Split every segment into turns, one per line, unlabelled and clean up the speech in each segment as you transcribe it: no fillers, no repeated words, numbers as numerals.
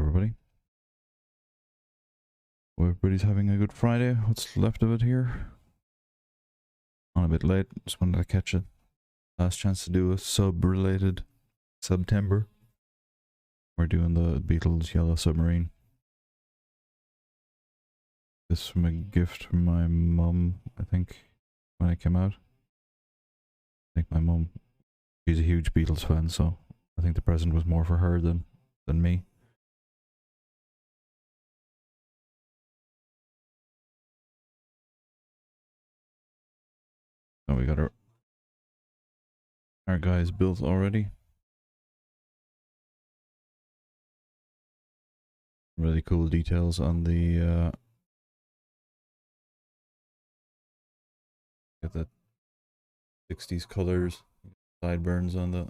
everybody. Hope everybody's having a good Friday. What's left of it here? On a bit late. Just wanted to catch it. Last chance to do a sub-related Sub-tember. We're doing the Beatles Yellow Submarine. This is from a gift from my mum, I think, when it came out. I think my mum, she's a huge Beatles fan, so I think the present was more for her than me. Oh, we got our guys built already. Really cool details on the got the 60s colors, sideburns on the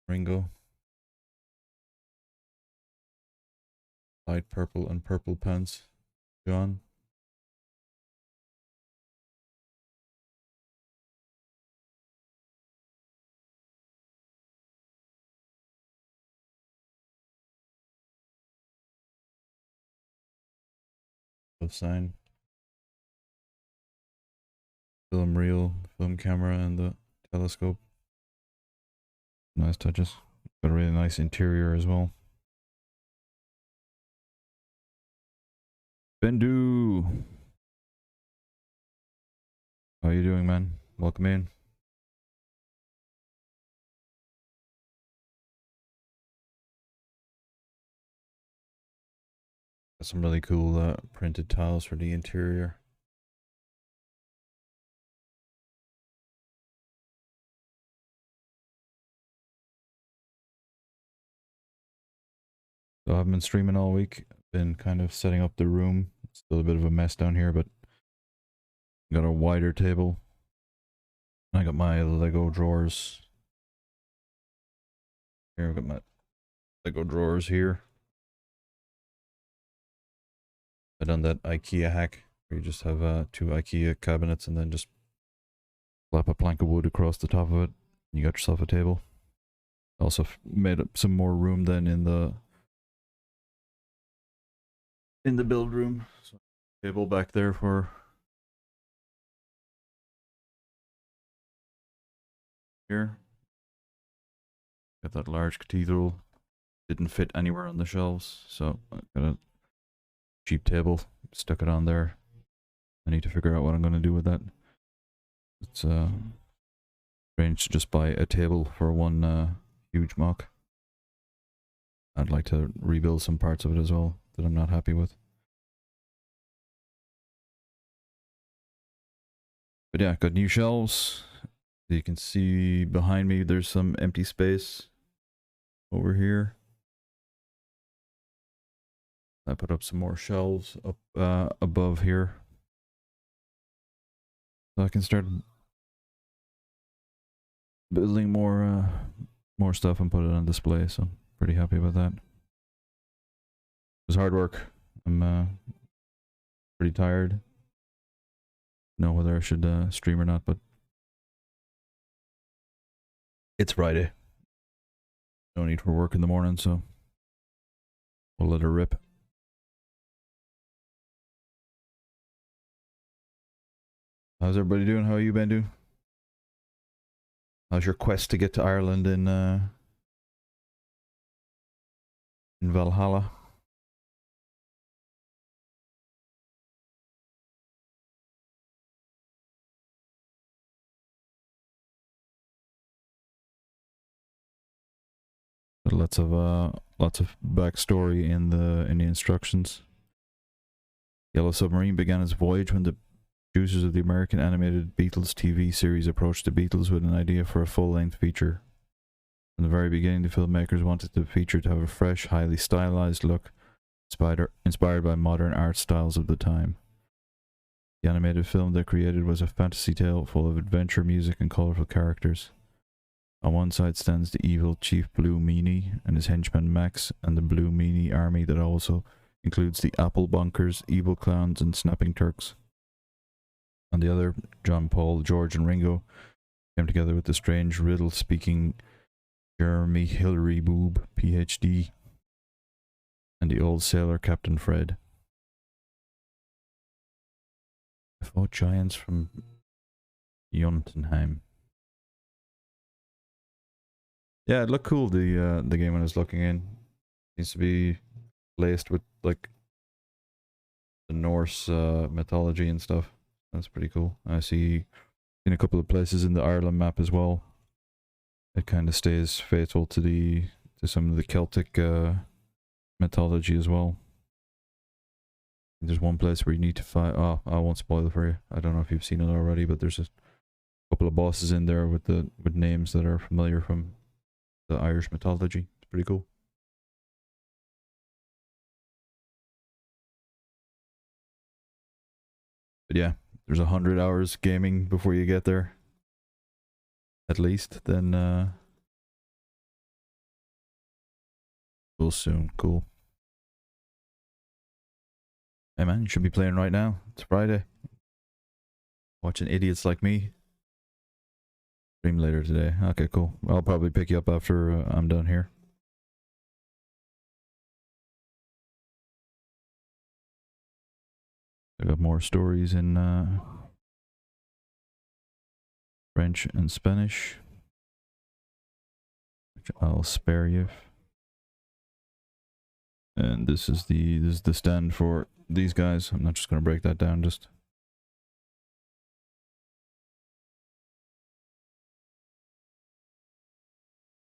Ringo. Light purple and purple pants, John. Sign. Film reel, film camera, and the telescope. Nice touches. Got a really nice interior as well. Bendu! How are you doing, man? Welcome in. Got some really cool printed tiles for the interior. So I've been streaming all week. Been kind of setting up the room. Still a bit of a mess down here, but got a wider table. I got my Lego drawers. Here I've got my Lego drawers here. I've done that IKEA hack where you just have 2 IKEA cabinets and then just slap a plank of wood across the top of it. And you got yourself a table. Also made up some more room then in the build room. So table back there for here. Got that large cathedral. Didn't fit anywhere on the shelves, so I got a cheap table, stuck it on there. I need to figure out what I'm going to do with that. It's strange to just buy a table for one huge mock. I'd like to rebuild some parts of it as well that I'm not happy with. But yeah, got new shelves. You can see behind me there's some empty space over here. I put up some more shelves up above here. So I can start building more stuff and put it on display, so I'm pretty happy with that. It was hard work. I'm pretty tired. Know whether I should stream or not, but it's Friday. No need for work in the morning, so we'll let her rip. How's everybody doing? How are you, Bendu? How's your quest to get to Ireland in Valhalla? Lots of backstory in the instructions. Yellow Submarine began its voyage when the producers of the American animated Beatles TV series approached the Beatles with an idea for a full-length feature. From the very beginning, the filmmakers wanted the feature to have a fresh, highly stylized look, inspired by modern art styles of the time. The animated film they created was a fantasy tale full of adventure, music, and colorful characters. On one side stands the evil Chief Blue Meanie and his henchman Max, and the Blue Meanie army that also includes the Apple Bunkers, Evil Clowns, and Snapping Turks. On the other, John, Paul, George, and Ringo came together with the strange riddle-speaking Jeremy Hillary Boob, PhD. And the old sailor Captain Fred. I fought giants from Jotunheim. Yeah, it looked cool, the game when I was looking in. Seems to be laced with like the Norse mythology and stuff. That's pretty cool. I see in a couple of places in the Ireland map as well. It kind of stays faithful to some of the Celtic mythology as well. There's one place where you need to fight. Oh, I won't spoil it for you. I don't know if you've seen it already, but there's a couple of bosses in there with names that are familiar from the Irish mythology. It's pretty cool. But yeah, there's 100 hours gaming before you get there. At least, then we'll soon. Cool. Hey man, you should be playing right now. It's Friday. Watching idiots like me. Stream later today. Okay, cool. I'll probably pick you up after I'm done here. I got more stories in French and Spanish, which I'll spare you. And this is the stand for these guys. I'm not just going to break that down, just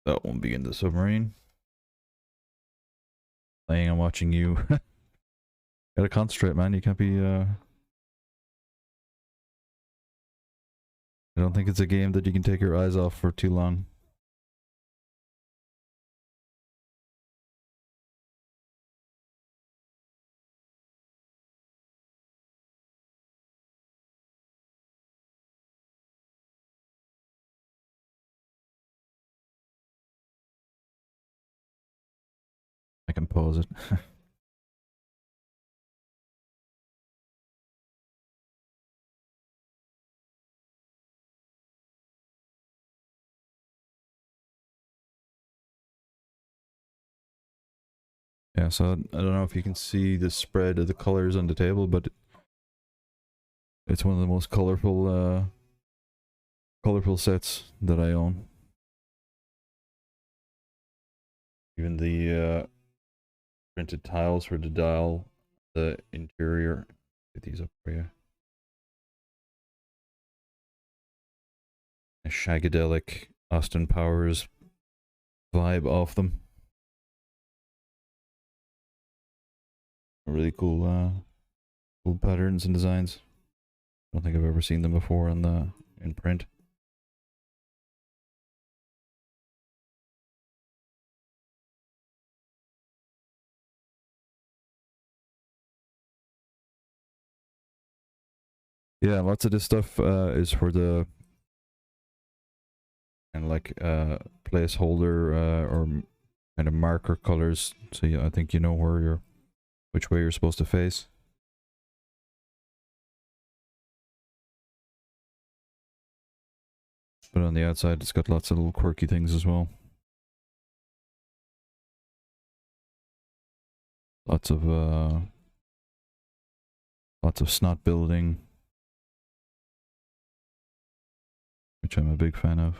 that won't be in the submarine. Playing and watching you. Gotta concentrate, man. You can't be I don't think it's a game that you can take your eyes off for too long. I can pause it. Yeah, so I don't know if you can see the spread of the colors on the table, but it's one of the most colorful sets that I own. Even the printed tiles for the dial, the interior. Get these up for you. A shagadelic Austin Powers vibe off them. Really cool, cool patterns and designs. I don't think I've ever seen them before in print. Yeah, lots of this stuff is for the kind of like placeholder or kind of marker colors. So yeah, I think you know which way you're supposed to face. But on the outside, it's got lots of little quirky things as well. Lots of snot building, which I'm a big fan of.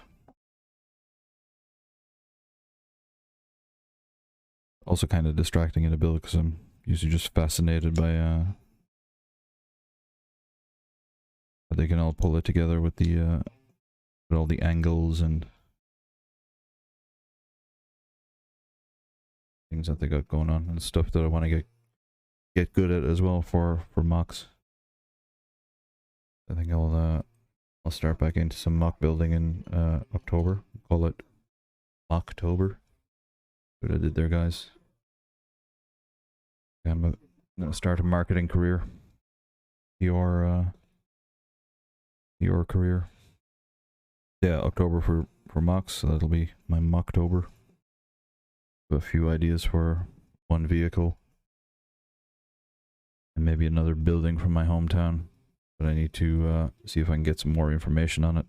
Also kind of distracting in a build because I'm usually just fascinated by how they can all pull it together with all the angles and things that they got going on, and stuff that I want to get good at as well for mocks. I think I'll start back into some mock building in October. Call it Mocktober. What I did there, guys. I'm gonna start a marketing career. Your career. Yeah, October for mocks. So that'll be my Mocktober. A few ideas for one vehicle and maybe another building from my hometown, but I need to see if I can get some more information on it.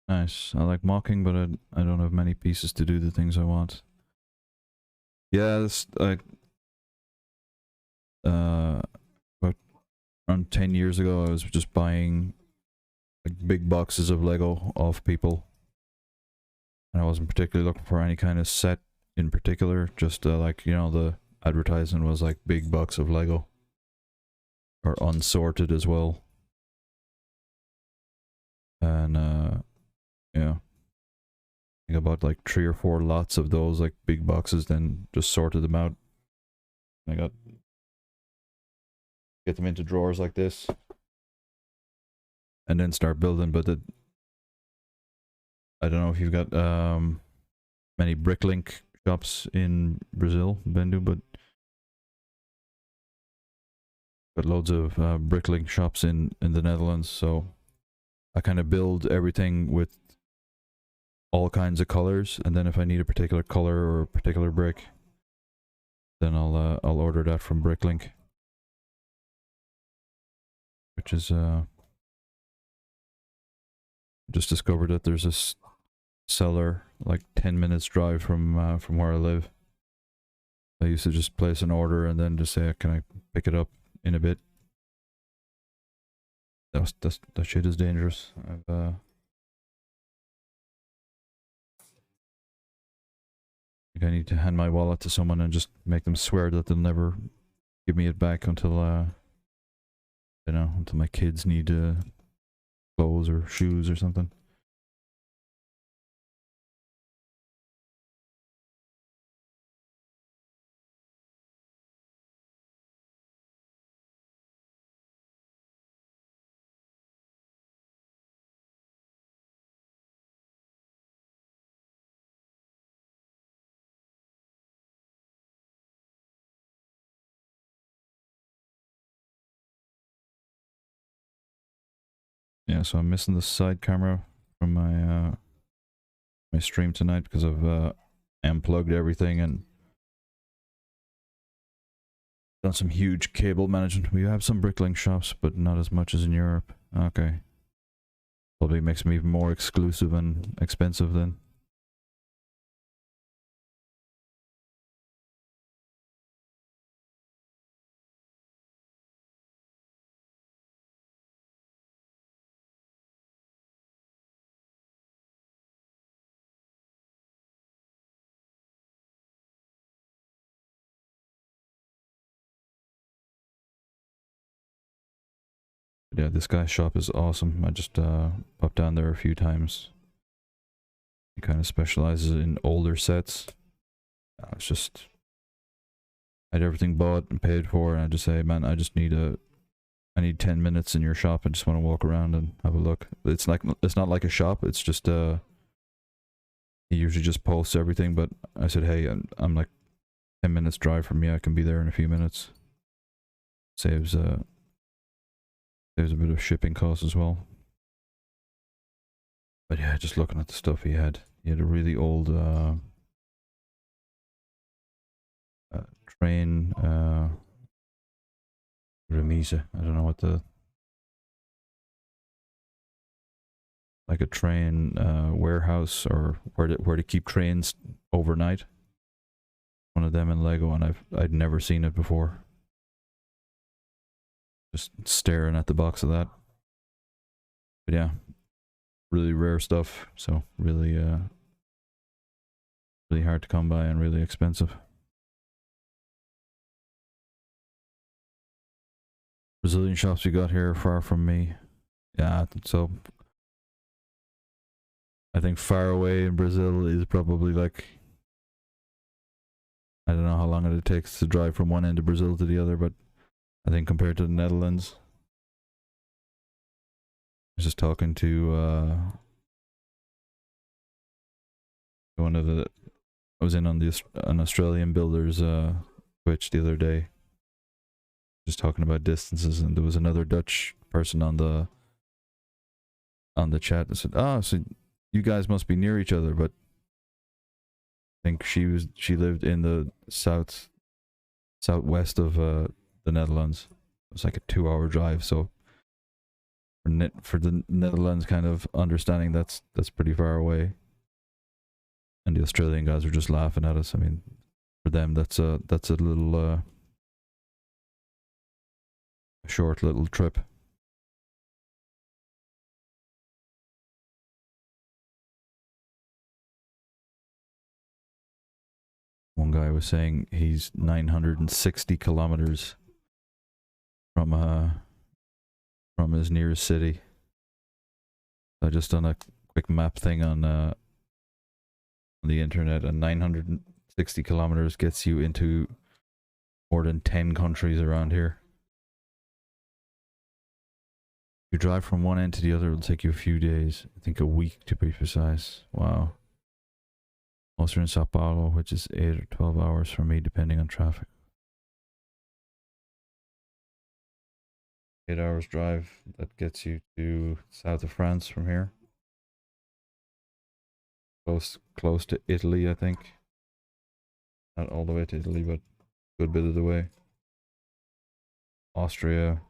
Nice. I like mocking, but I don't have many pieces to do the things I want. Yeah, this about around 10 years ago I was just buying like big boxes of Lego off people. And I wasn't particularly looking for any kind of set in particular, just like, you know, the advertisement was like big box of Lego. Or unsorted as well. And yeah. I think I bought like 3 or 4 lots of those like big boxes, then just sorted them out. I get them into drawers like this. And then start building, but I don't know if you've got many bricklink shops in Brazil, Bendu, but got loads of bricklink shops in the Netherlands, so I kind of build everything with all kinds of colors, and then if I need a particular color or a particular brick, then I'll order that from Bricklink, which is just discovered that there's this seller like 10 minutes drive from where I live. I used to just place an order and then just say, can I pick it up in a bit? That shit is dangerous. I think I need to hand my wallet to someone and just make them swear that they'll never give me it back until you know, until my kids need clothes or shoes or something. Yeah, so I'm missing the side camera from my stream tonight because I've unplugged everything and done some huge cable management. We have some bricklink shops, but not as much as in Europe. Okay. Probably makes me even more exclusive and expensive then. But yeah, this guy's shop is awesome. I just popped down there a few times. He kind of specializes in older sets. It's just I had everything bought and paid for, and I just say, man, I need 10 minutes in your shop. I just want to walk around and have a look. It's not like a shop. It's just he usually just posts everything. But I said, hey, I'm like 10 minutes drive from me. I can be there in a few minutes. Saves a bit of shipping costs as well. But yeah, just looking at the stuff he had a really old train remise. I don't know what like a train warehouse or where to keep trains overnight. One of them in Lego, and I'd never seen it before. Just staring at the box of that. But yeah, really rare stuff. So really really hard to come by and really expensive. Brazilian shops we got here are far from me. Yeah, so I think far away in Brazil is probably like, I don't know how long it takes to drive from one end of Brazil to the other, but I think compared to the Netherlands, I was just talking to one of the, I was in on an Australian builder's Twitch the other day, just talking about distances, and there was another Dutch person on the chat that said, "Oh, so you guys must be near each other," but I think she lived in the southwest of the Netherlands. It was like a 2-hour drive, so for the Netherlands kind of understanding that's pretty far away. And the Australian guys were just laughing at us. I mean, for them that's a little short little trip. One guy was saying he's 960 kilometers from his nearest city. I just done a quick map thing on the internet, and 960 kilometers gets you into more than 10 countries around here. If you drive from one end to the other, it'll take you a few days. I think a week to be precise. Wow. Also in Sao Paulo, which is 8 or 12 hours for me, depending on traffic. 8 hours drive, that gets you to south of France from here. Close to Italy, I think. Not all the way to Italy, but a good bit of the way. Austria,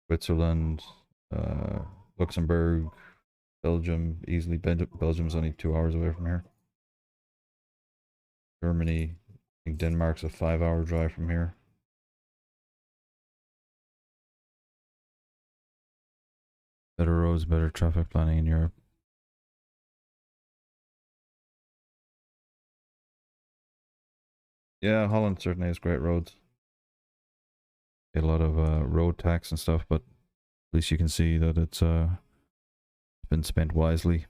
Switzerland, Luxembourg, Belgium, easily. Belgium's only 2 hours away from here. Germany, I think Denmark's a 5-hour drive from here. Better roads, better traffic planning in Europe. Yeah, Holland certainly has great roads. Get a lot of road tax and stuff, but at least you can see that it's been spent wisely.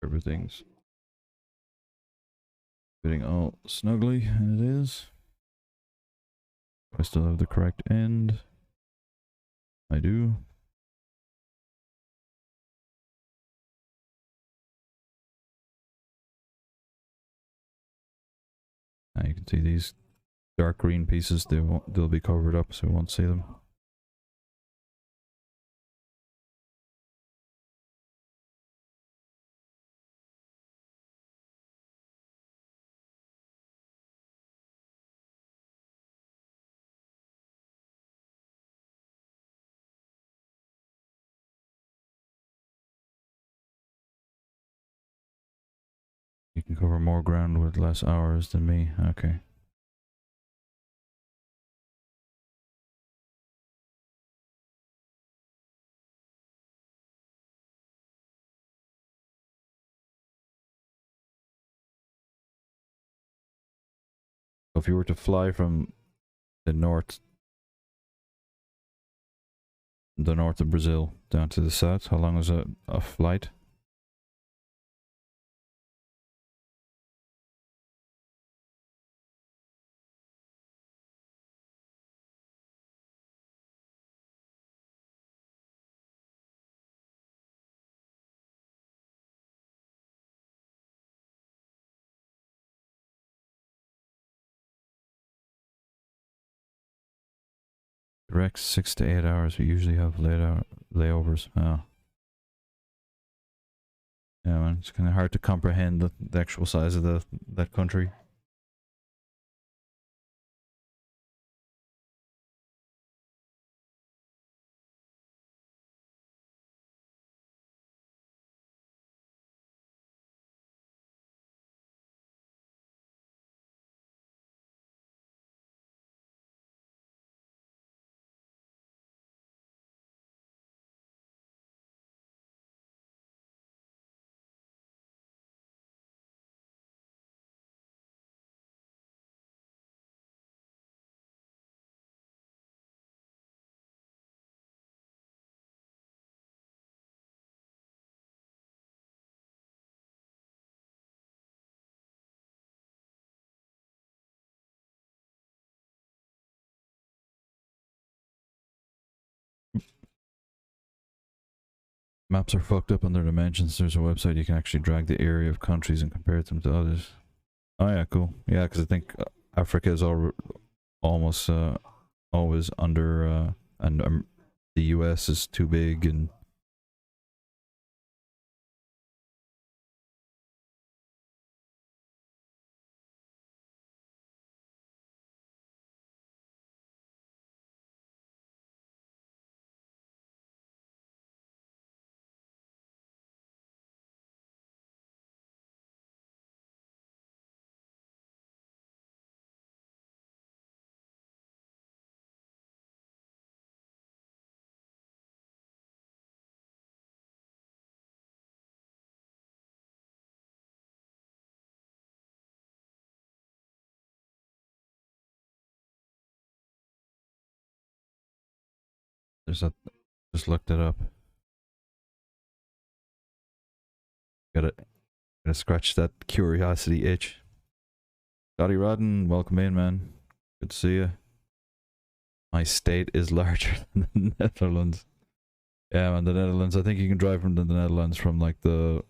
Everything's fitting all snugly, and it is. I still have the correct end. I do. Now you can see these dark green pieces. They'll be covered up, so we won't see them. You can cover more ground with less hours than me. Okay. So if you were to fly from the north of Brazil down to the south, how long is a flight? Direct 6 to 8 hours. We usually have layovers. Oh. Yeah, man, it's kind of hard to comprehend the actual size of that country. Maps are fucked up on their dimensions. There's a website you can actually drag the area of countries and compare them to others. Oh yeah, cool. Yeah, because I think Africa is almost always under, and the US is too big, and there's a, just looked it up. Gotta scratch that curiosity itch. Scotty Rodden, welcome in, man. Good to see you. My state is larger than the Netherlands. Yeah, man, the Netherlands. I think you can drive from the Netherlands from like the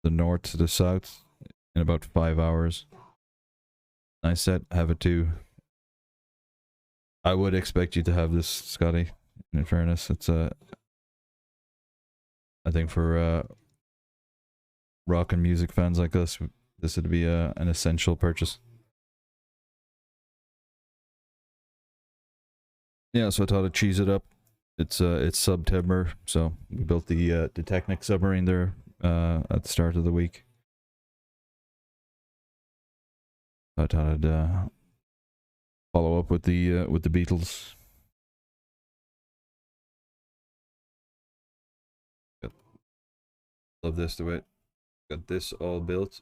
north to the south in about 5 hours. Nice set, have it too. I would expect you to have this, Scotty. In fairness, it's I think for rock and music fans like us, this would be an essential purchase. Yeah, so I thought I'd cheese it up. It's Sub-tember, so we built the Technic submarine there at the start of the week. I thought I'd follow up with the Beatles. Love this, the way got this all built.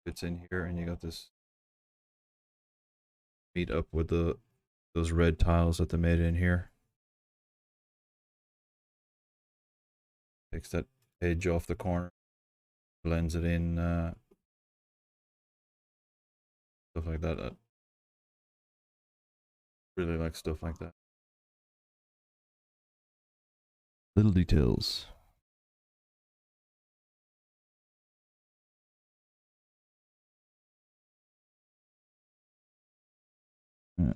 Fits in here, and you got this meet up with those red tiles that they made in here. Takes that edge off the corner, blends it in, stuff like that. I really like stuff like that. Little details. Yeah.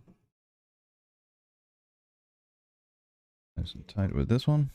Nice and tight with this one.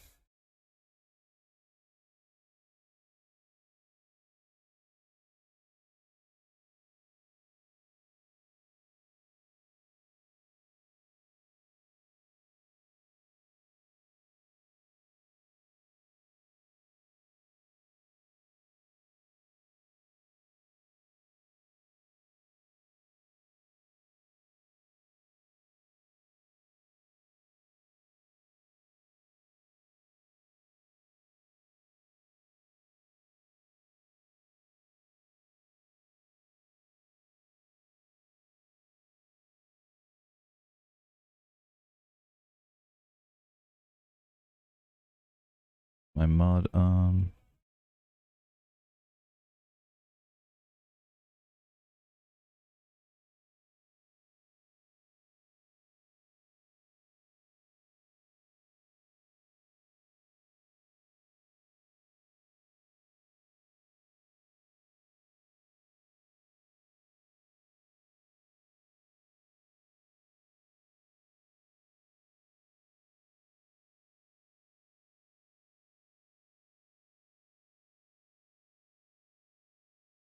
My mod on.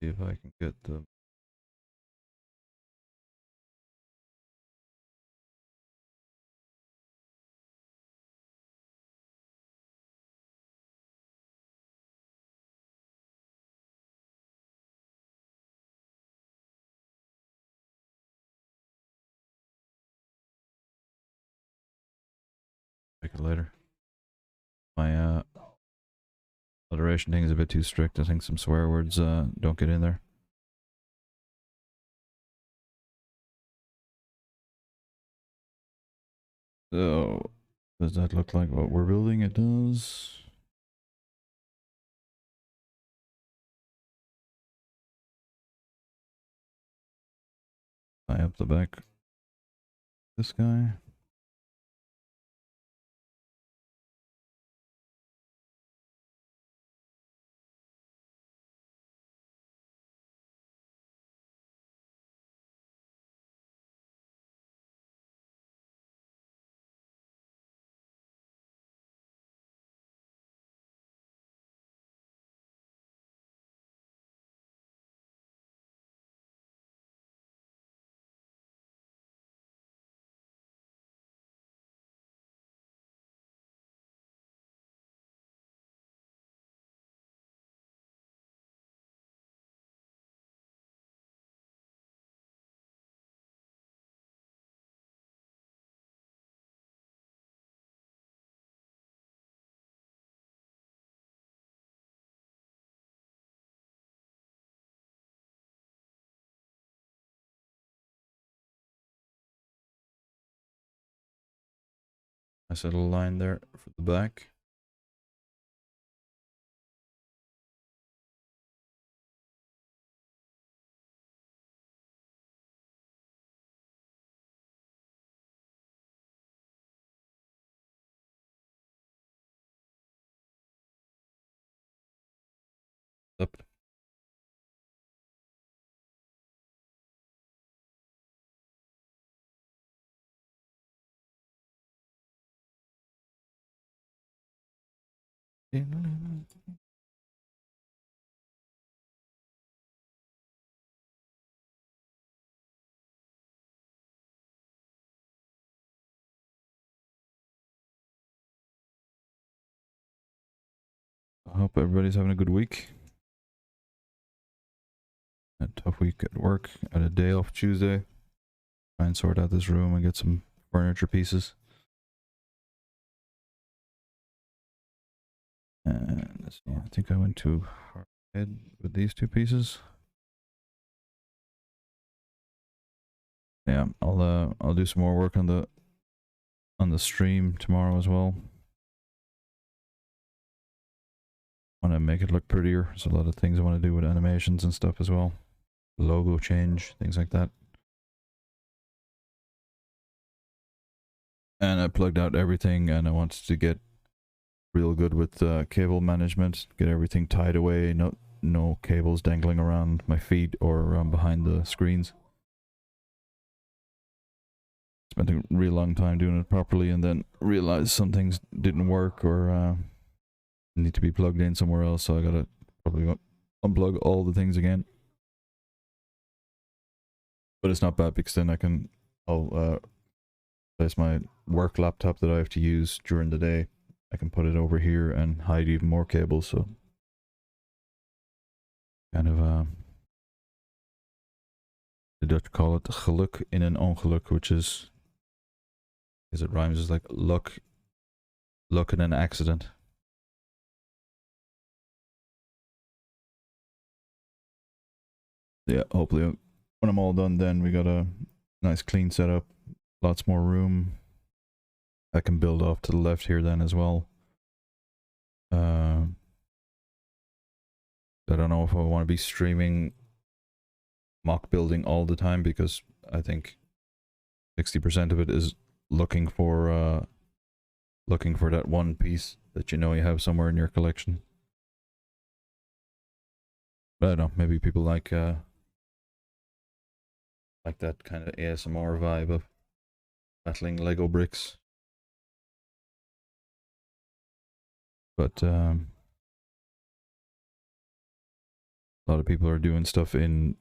See if I can get the. Make it later. My alliteration thing is a bit too strict. I think some swear words don't get in there. So, does that look like what we're building? It does. Tie up the back. This guy. Nice little line there for the back. Up. I hope everybody's having a good week. A tough week at work. I had a day off Tuesday. Try and sort out this room and get some furniture pieces. And let's see, I think I went too hard ahead with these two pieces. Yeah, I'll do some more work on the stream tomorrow as well. Want to make it look prettier. There's a lot of things I want to do with animations and stuff as well. Logo change, things like that. And I plugged out everything, and I wanted to get real good with cable management. Get everything tied away. No cables dangling around my feet or around behind the screens. Spent a real long time doing it properly, and then realized some things didn't work or need to be plugged in somewhere else. So I gotta probably unplug all the things again. But it's not bad because then I'll place my work laptop that I have to use during the day. I can put it over here and hide even more cables. So kind of the Dutch call it geluk in een ongeluk, which is it rhymes as like luck in an accident. Yeah, hopefully when I'm all done, then we got a nice clean setup, lots more room. I can build off to the left here then as well. I don't know if I want to be streaming mock building all the time, because I think 60% of it is looking for that one piece that you know you have somewhere in your collection. But I don't know, maybe people like that kind of ASMR vibe of battling Lego bricks. But a lot of people are doing stuff in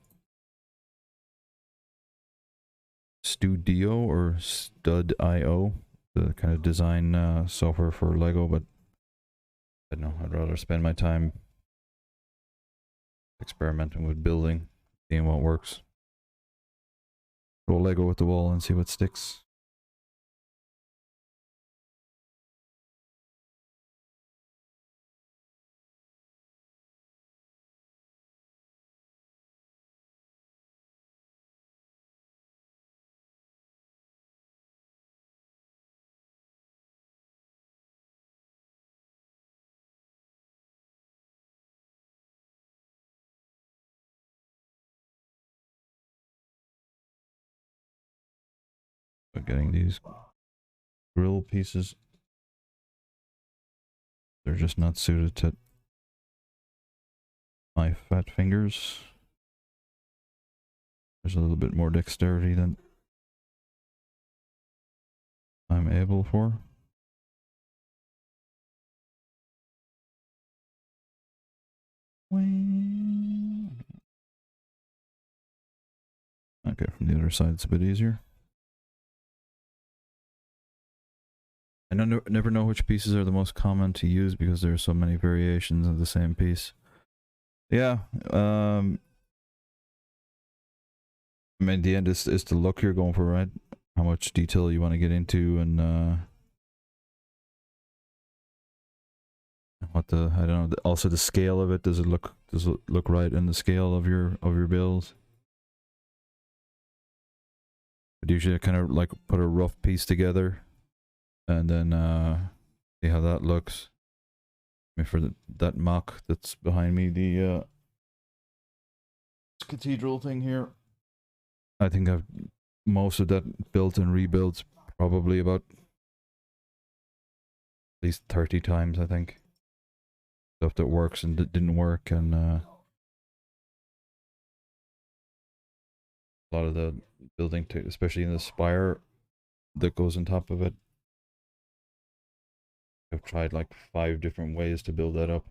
Studio or Stud.io, the kind of design software for Lego, but I don't know, I'd rather spend my time experimenting with building, seeing what works. Throw Lego at the wall and see what sticks. But getting these grill pieces, they're just not suited to my fat fingers. There's a little bit more dexterity than I'm able for. Okay, from the other side it's a bit easier. I never know which pieces are the most common to use because there are so many variations of the same piece. Yeah, I mean, the end is the look you're going for, right? How much detail you want to get into, and what the, I don't know, also the scale of it. Does it look right in the scale of your builds? But usually I kind of like put a rough piece together and then see how that looks. I mean, for that mock that's behind me, the cathedral thing here. I think I've most of that built and rebuilt probably about at least 30 times, I think. Stuff that works and that didn't work, and a lot of the building, especially in the spire that goes on top of it. I've tried like 5 different ways to build that up.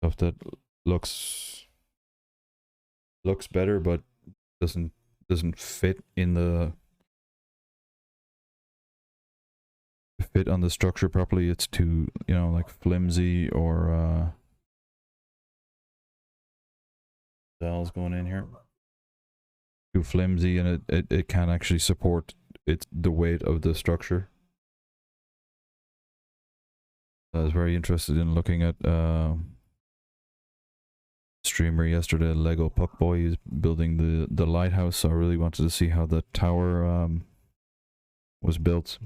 Stuff that looks better, but doesn't fit in the fit on the structure properly. It's too, you know, like flimsy, or valves going in here. Too flimsy, and it can't actually support the weight of the structure. I was very interested in looking at streamer yesterday, Lego Puck Boy. He's building the lighthouse, so I really wanted to see how the tower was built,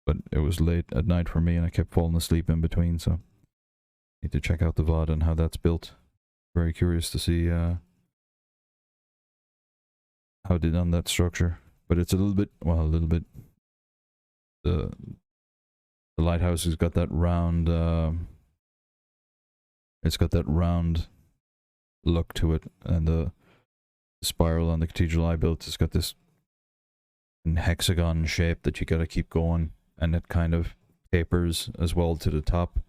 but it was late at night for me and I kept falling asleep in between, so need to check out the VOD on how that's built. Very curious to see how it did on that structure, but it's a little bit the lighthouse has got that round it's got that round look to it, and the spiral on the cathedral I built has got this hexagon shape that you gotta keep going, and it kind of tapers as well to the top.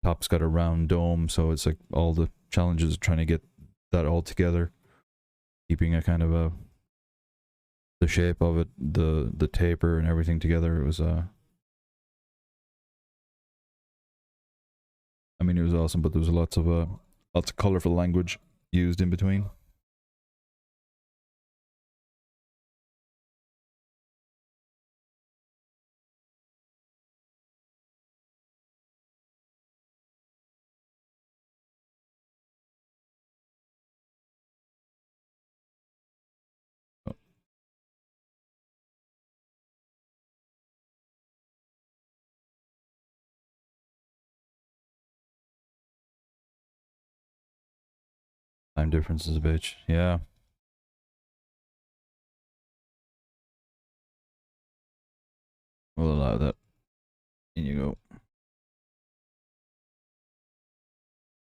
Top's got a round dome, so it's like all the challenges trying to get that all together, keeping a kind of the shape of it, the taper and everything together. It was I mean, it was awesome, but there was lots of colorful language used in between. Oh, time difference is a bitch. Yeah. We'll allow that. In you go.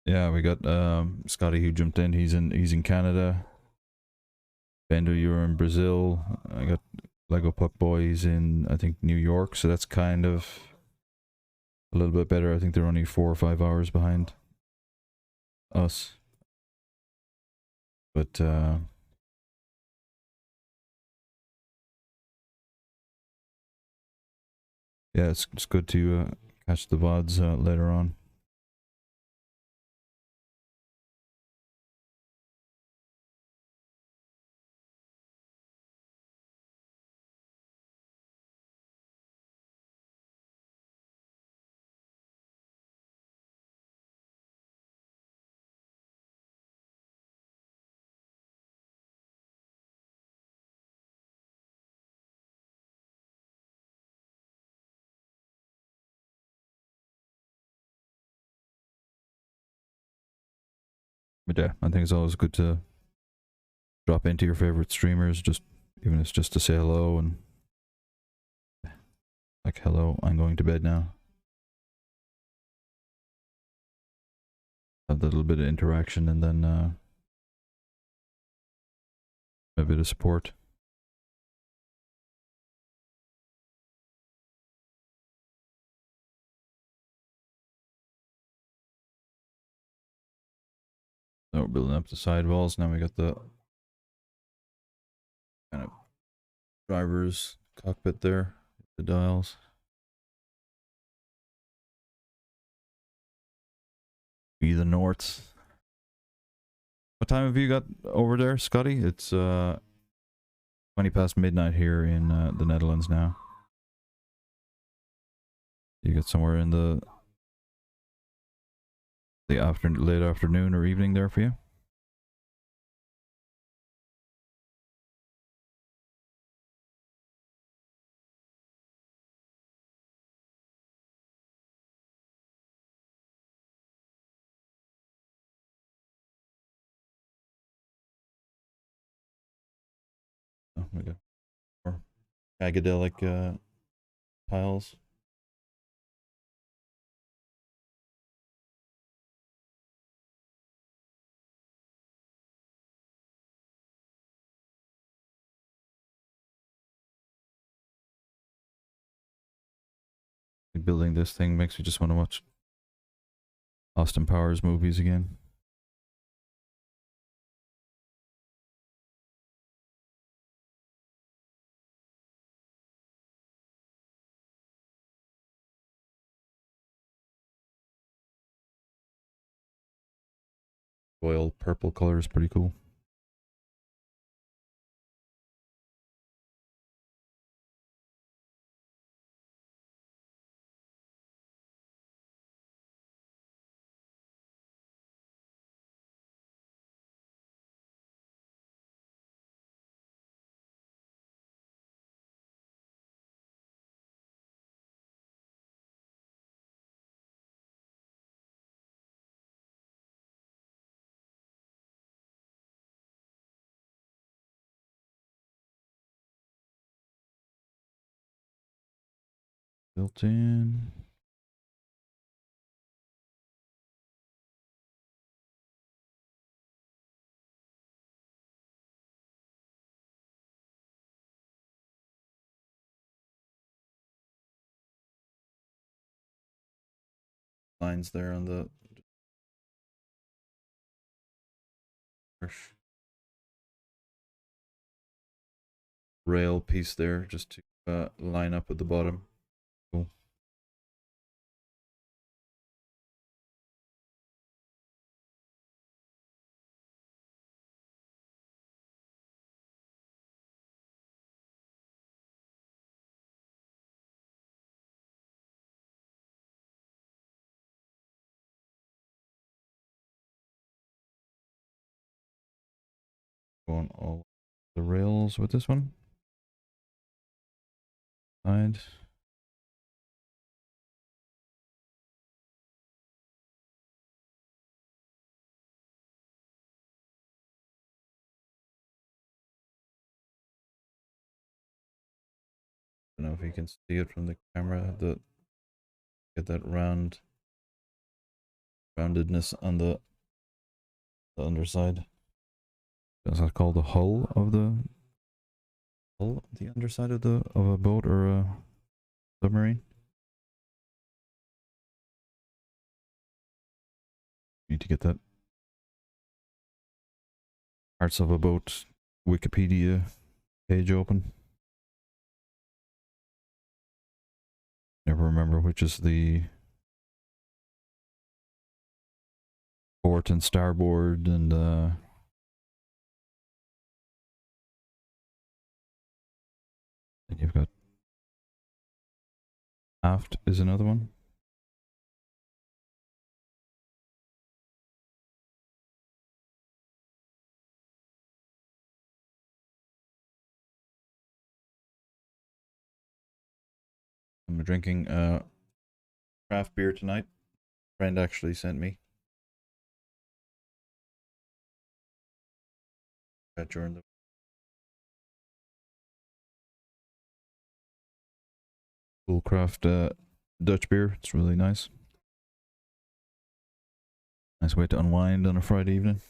Yeah, we got Scotty who jumped in. He's in Canada. Bendo, you're in Brazil. I got Lego Puck Boys in, I think, New York. So that's kind of a little bit better. I think they're only 4 or 5 hours behind us. But yeah, it's good to catch the VODs later on. But yeah, I think it's always good to drop into your favorite streamers, just even if it's just to say hello, and like, hello, I'm going to bed now. Have that little bit of interaction, and then a bit of support. So we're building up the sidewalls. Now we got the kind of driver's cockpit there, the dials. Be the north. What time have you got over there, Scotty? It's 20 past midnight here in the Netherlands now. You get somewhere in the late afternoon or evening there for you? We got more agadelic tiles. Building this thing makes me just want to watch Austin Powers movies again. Royal purple color is pretty cool. Built in. Lines there on the rail piece there just to line up at the bottom. Cool. Going all the rails with this one. Side. I don't know if you can see it from the camera. Get that roundedness on the underside. Is that called the hull of the underside of a boat or a submarine? Need to get that parts of a boat Wikipedia page open. Never remember which is the port and starboard and you've got aft is another one. I'm drinking craft beer tonight. A friend actually sent me. During the cool craft Dutch beer. It's really nice. Nice way to unwind on a Friday evening.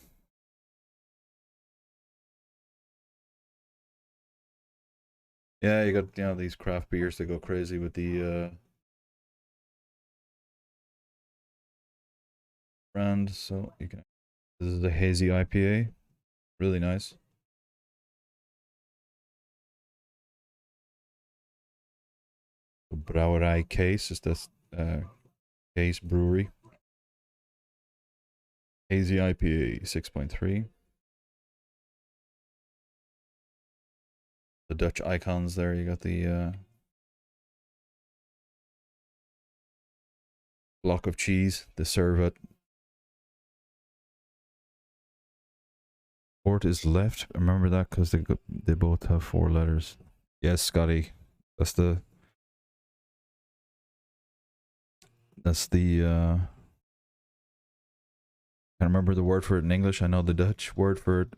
Yeah, you got these craft beers that go crazy with the brand. So you can. This is the hazy IPA. Really nice. Brouwerij Case is this Case Brewery. Hazy IPA 6.3. The Dutch icons there. You got the block of cheese. The servet. Port is left. Remember that because they both have 4 letters. Yes, Scotty. That's the I can't remember the word for it in English. I know the Dutch word for it,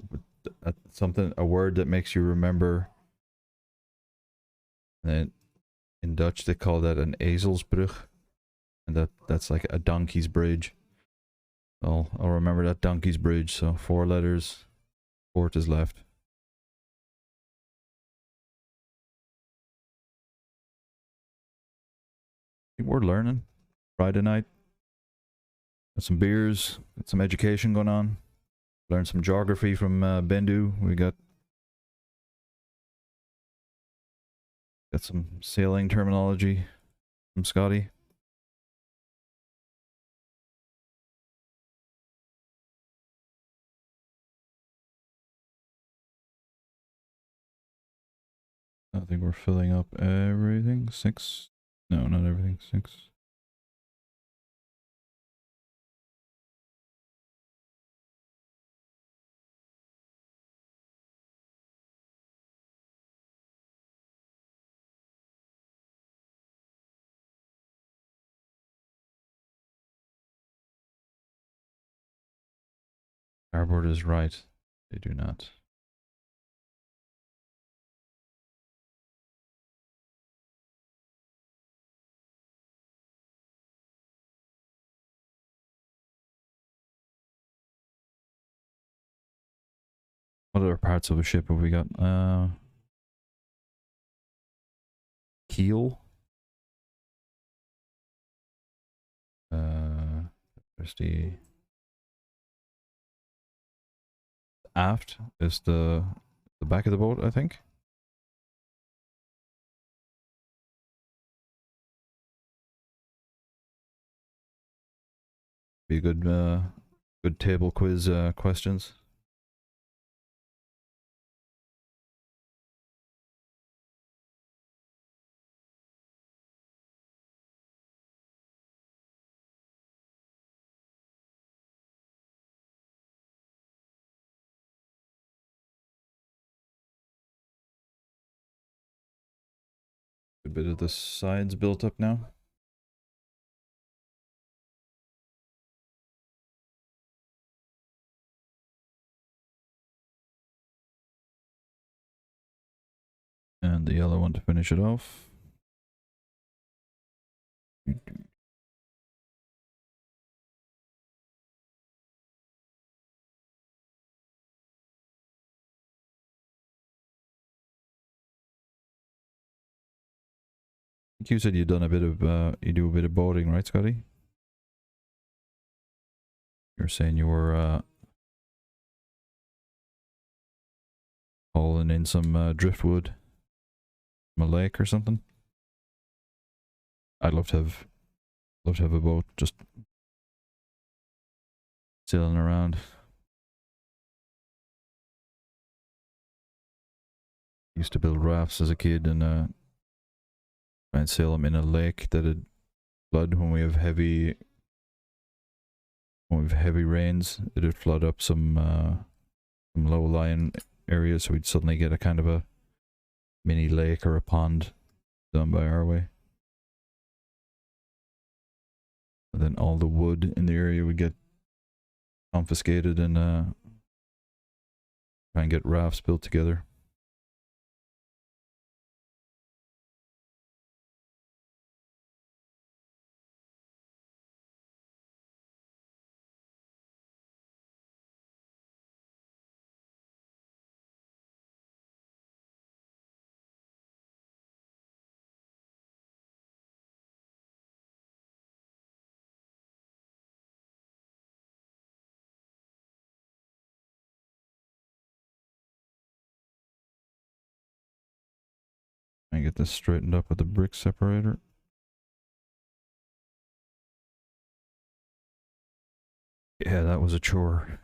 something, a word that makes you remember And in Dutch they call that an ezelsbrug. And that's like a donkey's bridge. I'll remember that donkey's bridge. So 4 letters, port is left. We're learning. Friday night. Got some beers, got some education going on. Learned some geography from Bendu. We got some sailing terminology from Scotty. I think we're filling up everything. 6. No, not everything. 6. Starboard is right. They do not. What other parts of a ship have we got? Keel. There's the aft is the back of the boat, I think. Be a good table quiz questions. A bit of the sides built up now. And the yellow one to finish it off. You said you've done a bit of you do a bit of boating, right, Scotty? You were saying you were hauling in some driftwood from a lake or something. I'd love to have a boat just sailing around. Used to build rafts as a kid and try and sail them in a lake that had flood when we have heavy rains. It'd flood up some low-lying areas, so we'd suddenly get a kind of a mini lake or a pond done by our way. And then all the wood in the area would get confiscated and try and get rafts built together. And get this straightened up with the brick separator. Yeah, that was a chore.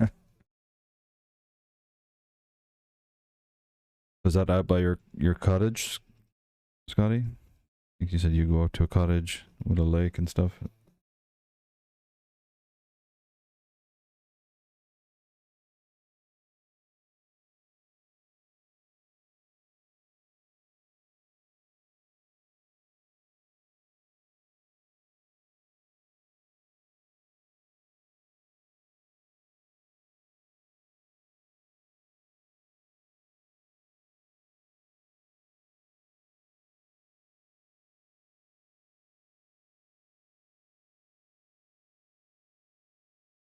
Was that out by your cottage, Scotty? I think you said you go out to a cottage with a lake and stuff.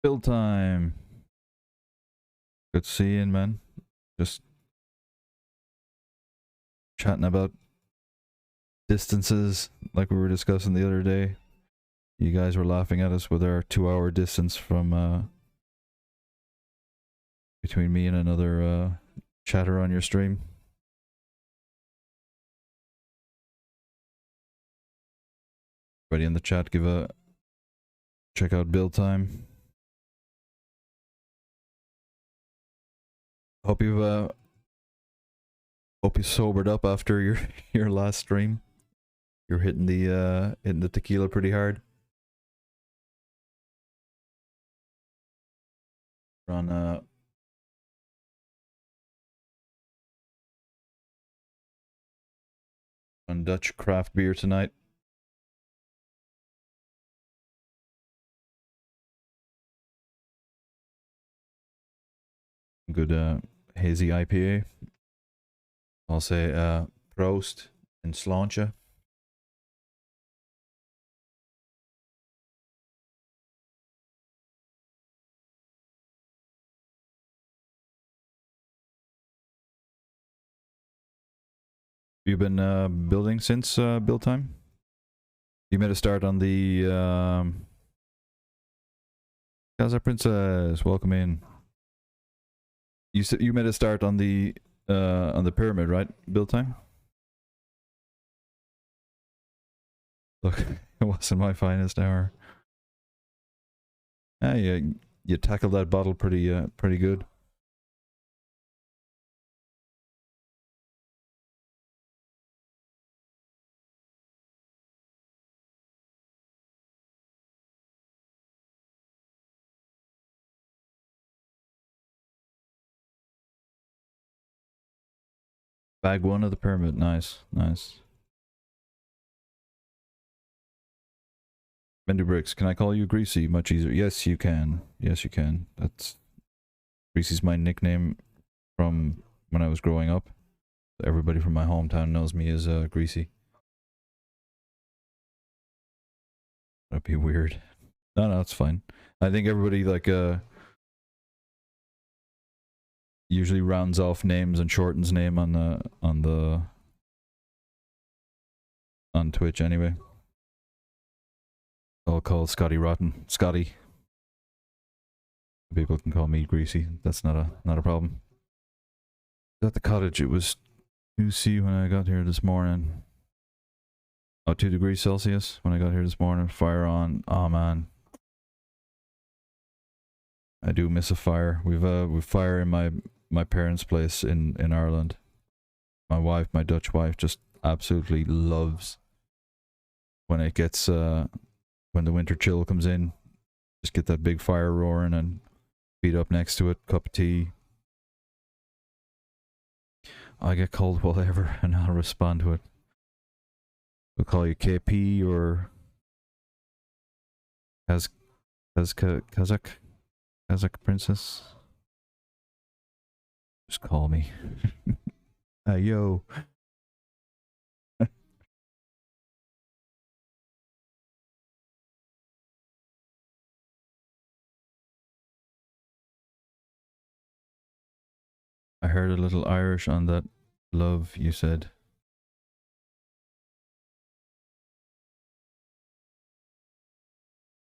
Build time. Good seeing, man. Just chatting about distances like we were discussing the other day. You guys were laughing at us with our 2-hour distance from between me and another chatter on your stream. Everybody in the chat, check out build time. Hope you sobered up after your last stream. You're hitting the tequila pretty hard. We're on Dutch craft beer tonight. Good hazy IPA. I'll say Proost and Sláinte. You been building since build time? You made a start on the Casa Princess, welcome in. You made a start on the pyramid, right? Build time? Look, it wasn't my finest hour. Ah, yeah, you tackled that bottle pretty good. Bag 1 of the pyramid, nice, nice. Bendy Bricks, can I call you Greasy? Much easier. Yes, you can. Yes, you can. That's Greasy's my nickname from when I was growing up. Everybody from my hometown knows me as Greasy. That'd be weird. No, it's fine. I think everybody like usually rounds off names and shortens name on Twitch anyway. I'll call Scotty Rotten. Scotty. People can call me Greasy. That's not a problem. At the cottage, it was 2C when I got here this morning. Oh, 2 degrees Celsius when I got here this morning. Fire on. Oh man, I do miss a fire. We've fire in my parents' place in Ireland. My wife, my Dutch wife, just absolutely loves when it gets when the winter chill comes in. Just get that big fire roaring and feet up next to it, cup of tea. I get called whatever and I'll respond to it. We'll call you KP or Kazakh princess. Just call me. Hey yo. I heard a little Irish on that love you said.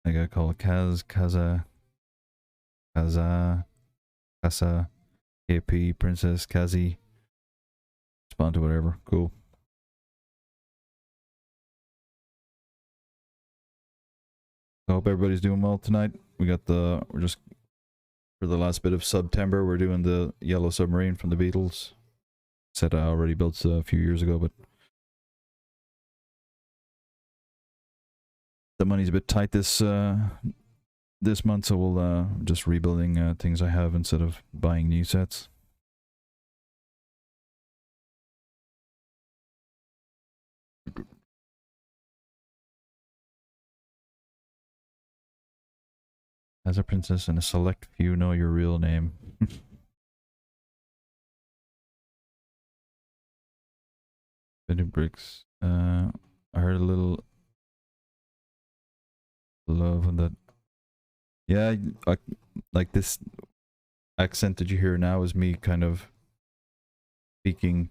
I gotta call it Kaza, KP, Princess, Kazi. Respond to whatever. Cool. I hope everybody's doing well tonight. We're just for the last bit of Sub-tember, we're doing the Yellow Submarine from the Beatles. Set I already built a few years ago, but the money's a bit tight this month, so we'll just rebuilding things I have instead of buying new sets. As a princess and a select few know your real name. Bendy Bricks. I heard a little love on that Yeah, like this accent that you hear now is me kind of speaking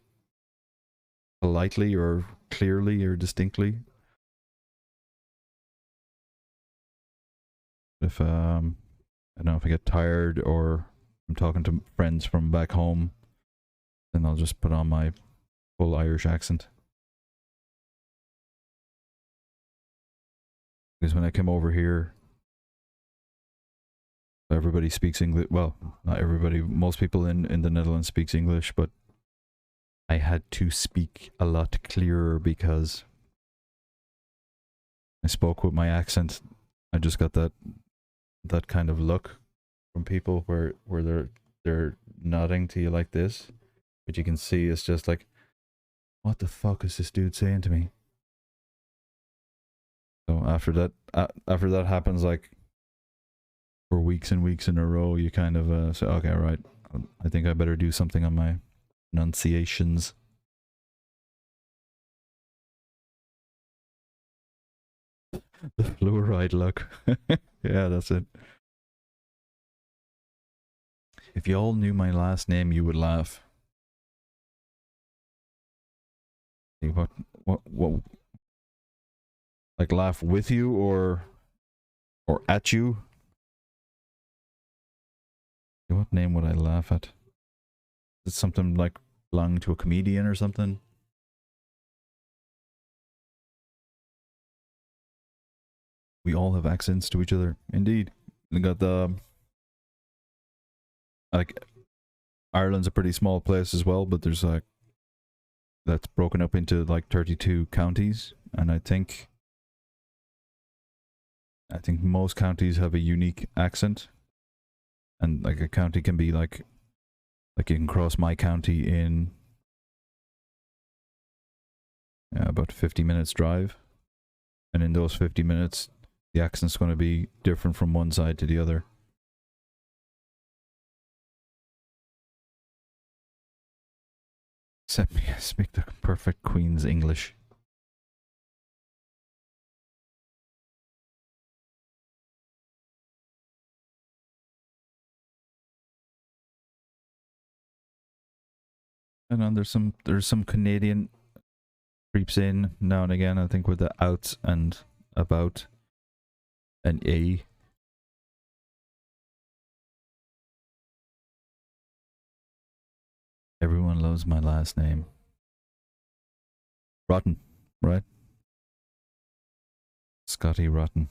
politely or clearly or distinctly. If I don't know, if I get tired or I'm talking to friends from back home, then I'll just put on my full Irish accent. Because when I came over here, everybody speaks English. Well, not everybody. Most people in the Netherlands speaks English, but I had to speak a lot clearer because I spoke with my accent. I just got that kind of look from people where they're nodding to you like this, but you can see it's just like, what the fuck is this dude saying to me? So after that happens, like for weeks and weeks in a row, you kind of say, okay, right, I think I better do something on my pronunciations. The fluoride look. Yeah, that's it. If you all knew my last name, you would laugh. What, like laugh with you or at you? What name would I laugh at? Is it something like belonging to a comedian or something? We all have accents to each other. Indeed. We got the like Ireland's a pretty small place as well, but there's like that's broken up into like 32 counties, and I think most counties have a unique accent, and like a county can be like you can cross my county in about 50 minutes drive, and in those 50 minutes the accent's going to be different from one side to the other. Except me, I speak the perfect Queen's English. And then there's some Canadian creeps in now and again. I think with the out and about and a. Everyone loves my last name. Rotten, right? Scotty Rotten.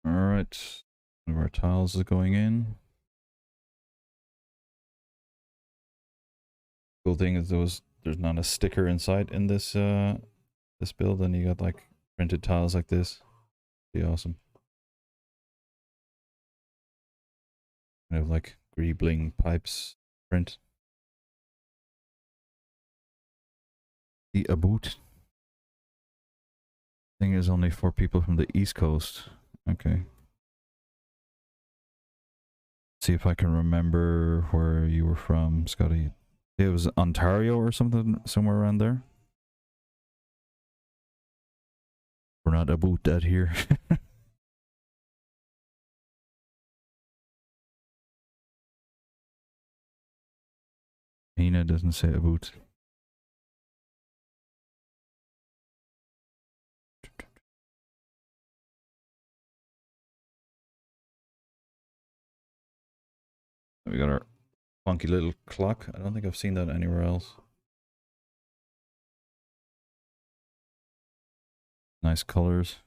All right, one of our tiles is going in. Cool thing is there's not a sticker inside in this build, and you got like printed tiles like this. Be awesome. I have like greebling pipes print. The Aboot thing is only for people from the East Coast. Okay. See if I can remember where you were from, Scotty. It was Ontario or something, somewhere around there. We're not about that here. Hina doesn't say about. We got our funky little clock. I don't think I've seen that anywhere else. Nice colors.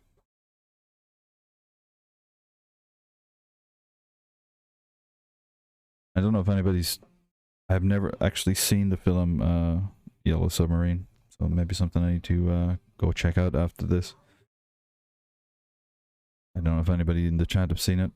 I don't know if anybody's. I've never actually seen the film Yellow Submarine, so maybe something I need to go check out after this. I don't know if anybody in the chat have seen it.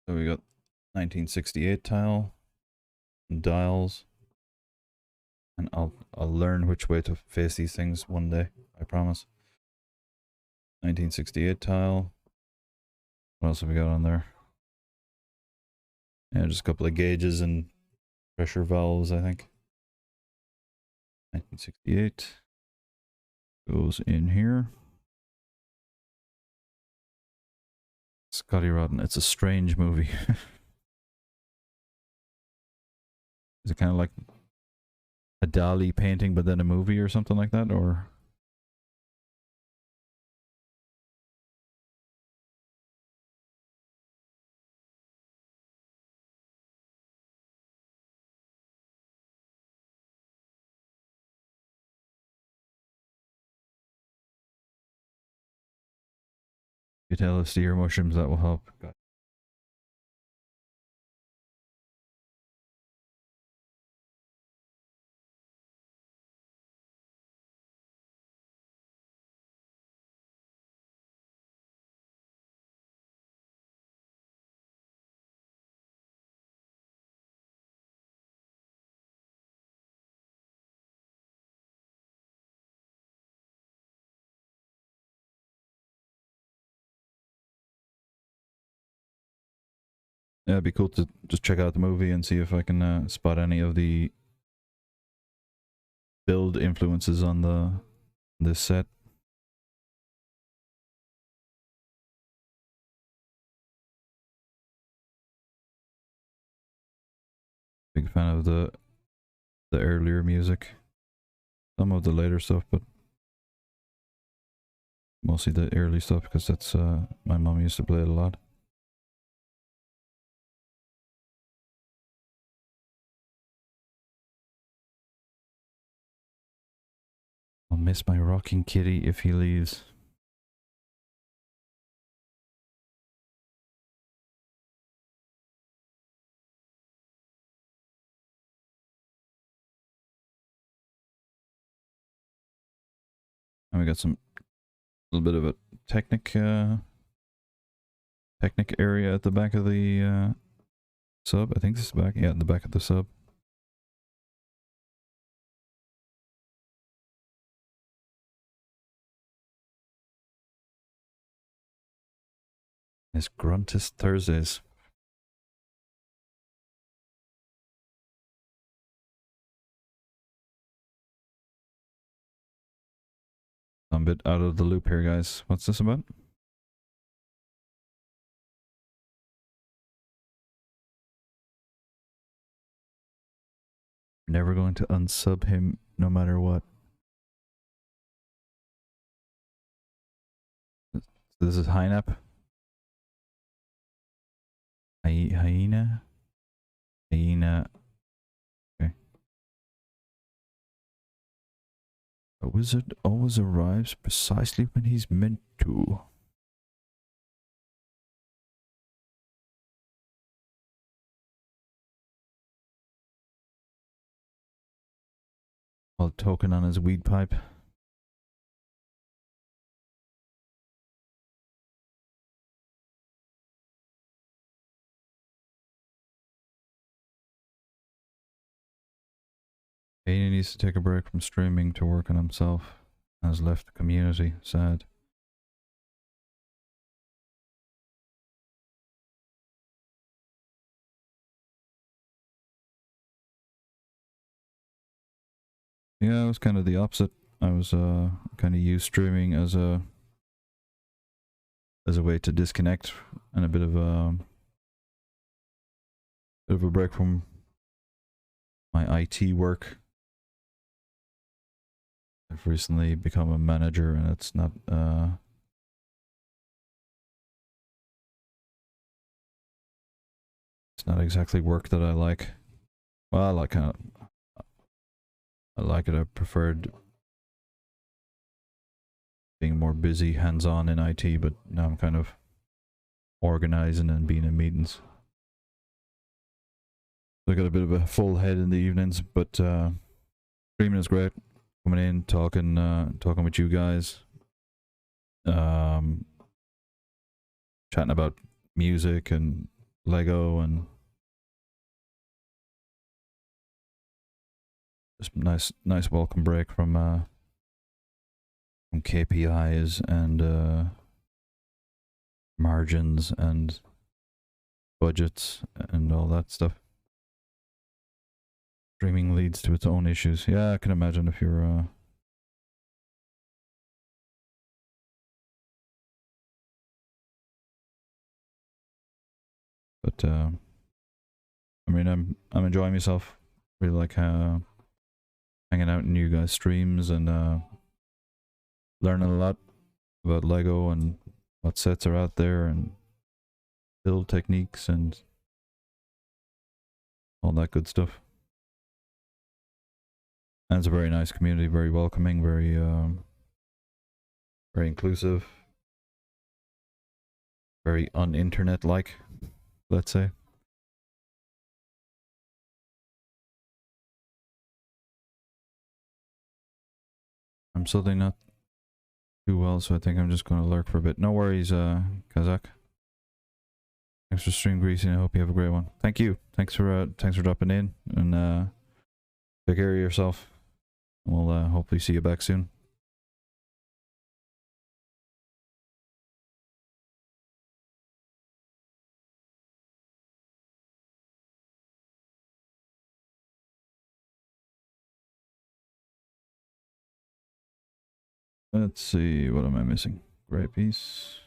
So we got 1968 tile, and dials, and I'll learn which way to face these things one day, I promise. 1968 tile. What else have we got on there? Yeah, just a couple of gauges and pressure valves, I think. 1968 goes in here. Scotty Rotten. It's a strange movie. Is it kind of like a Dali painting, but then a movie or something like that, or? You tell us your mushrooms, that will help. Yeah, it'd be cool to just check out the movie and see if I can spot any of the build influences on this set. Big fan of the earlier music. Some of the later stuff, but mostly the early stuff because that's my mom used to play it a lot. I'll miss my rocking kitty if he leaves. And we got some little bit of a Technic area at the back of the sub. I think this is back. Yeah, the back of the sub. It's Gruntest Thursdays. I'm a bit out of the loop here, guys. What's this about? Never going to unsub him no matter what. This is Hynap. Hyena? Hyena. Okay. A wizard always arrives precisely when he's meant to. While token on his weed pipe. He needs to take a break from streaming to work on himself. Has left the community. Sad. Yeah, it was kind of the opposite. I was kind of used streaming as a way to disconnect and a bit of a break from my IT work. I've recently become a manager, and it's not exactly work that I like. Well, I like it. I preferred being more busy, hands-on in IT, but now I'm kind of organizing and being in meetings. So I got a bit of a full head in the evenings, but streaming is great. Coming in, talking with you guys, chatting about music and Lego and just nice welcome break from KPIs and margins and budgets and all that stuff. Streaming leads to its own issues. Yeah, I can imagine if you're but I mean I'm enjoying myself. Really like hanging out in you guys' streams and learning a lot about Lego and what sets are out there and build techniques and all that good stuff. And it's a very nice community, very welcoming, very inclusive, very un-internet like, let's say. I'm suddenly not too well, so I think I'm just going to lurk for a bit. No worries, Kazak. Thanks for stream greasing. I hope you have a great one. Thank you. Thanks for dropping in and take care of yourself. We'll hopefully see you back soon. Let's see, what am I missing? Great piece.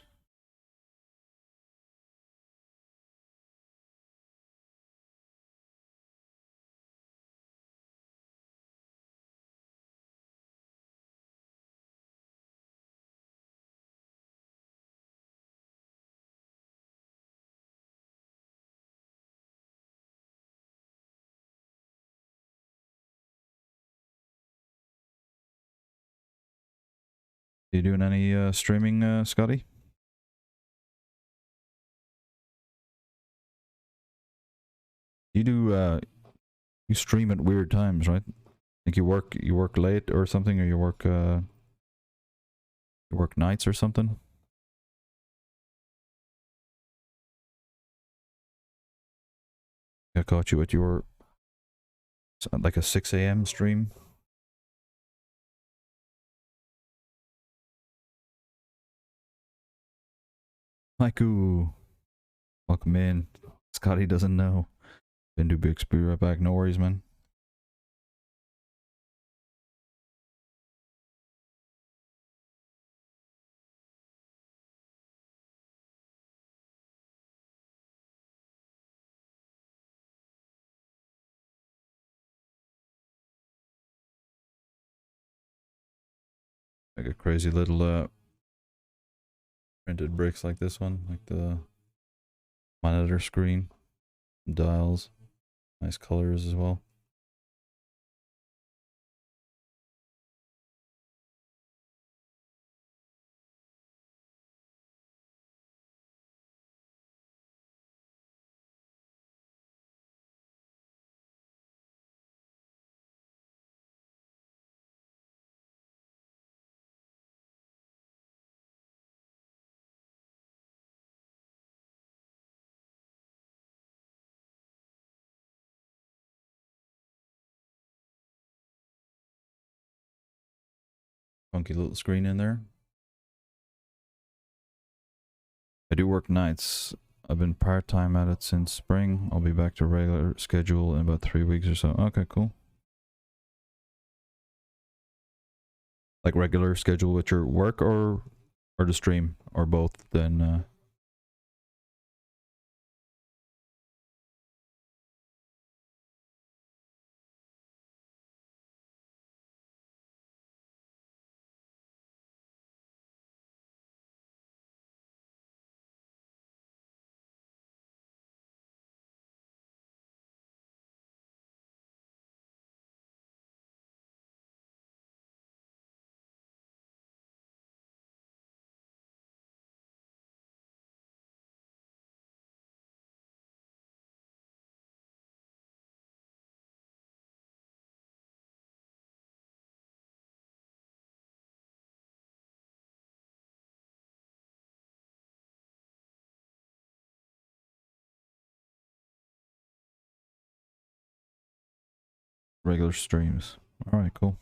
You doing any streaming, Scotty? You do you stream at weird times, right? Think you work late or something, or you work nights or something? I caught you at your like a 6 a.m. stream. Maiku, welcome in. Scotty doesn't know. Been to Big Be right back. No worries, man. Like a crazy little printed bricks like this one, like the monitor screen, dials, nice colors as well. Funky little screen in there. I do work nights. I've been part-time at it since spring. I'll be back to regular schedule in about 3 weeks or so. Okay, cool. Like regular schedule with your work or the stream or both, then regular streams. Alright, cool.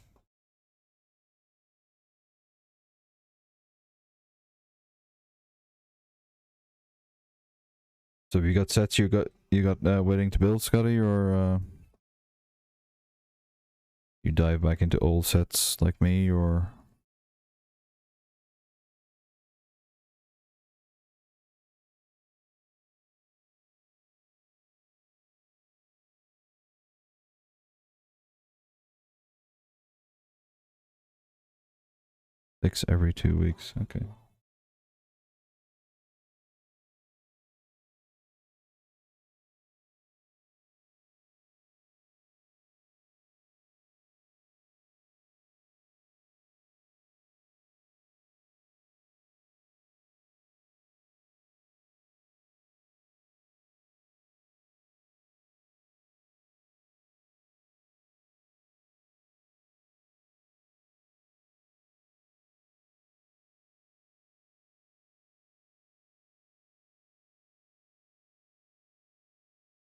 So have you got sets you got waiting to build, Scotty, or you dive back into old sets like me, or 6 every 2 weeks? Okay.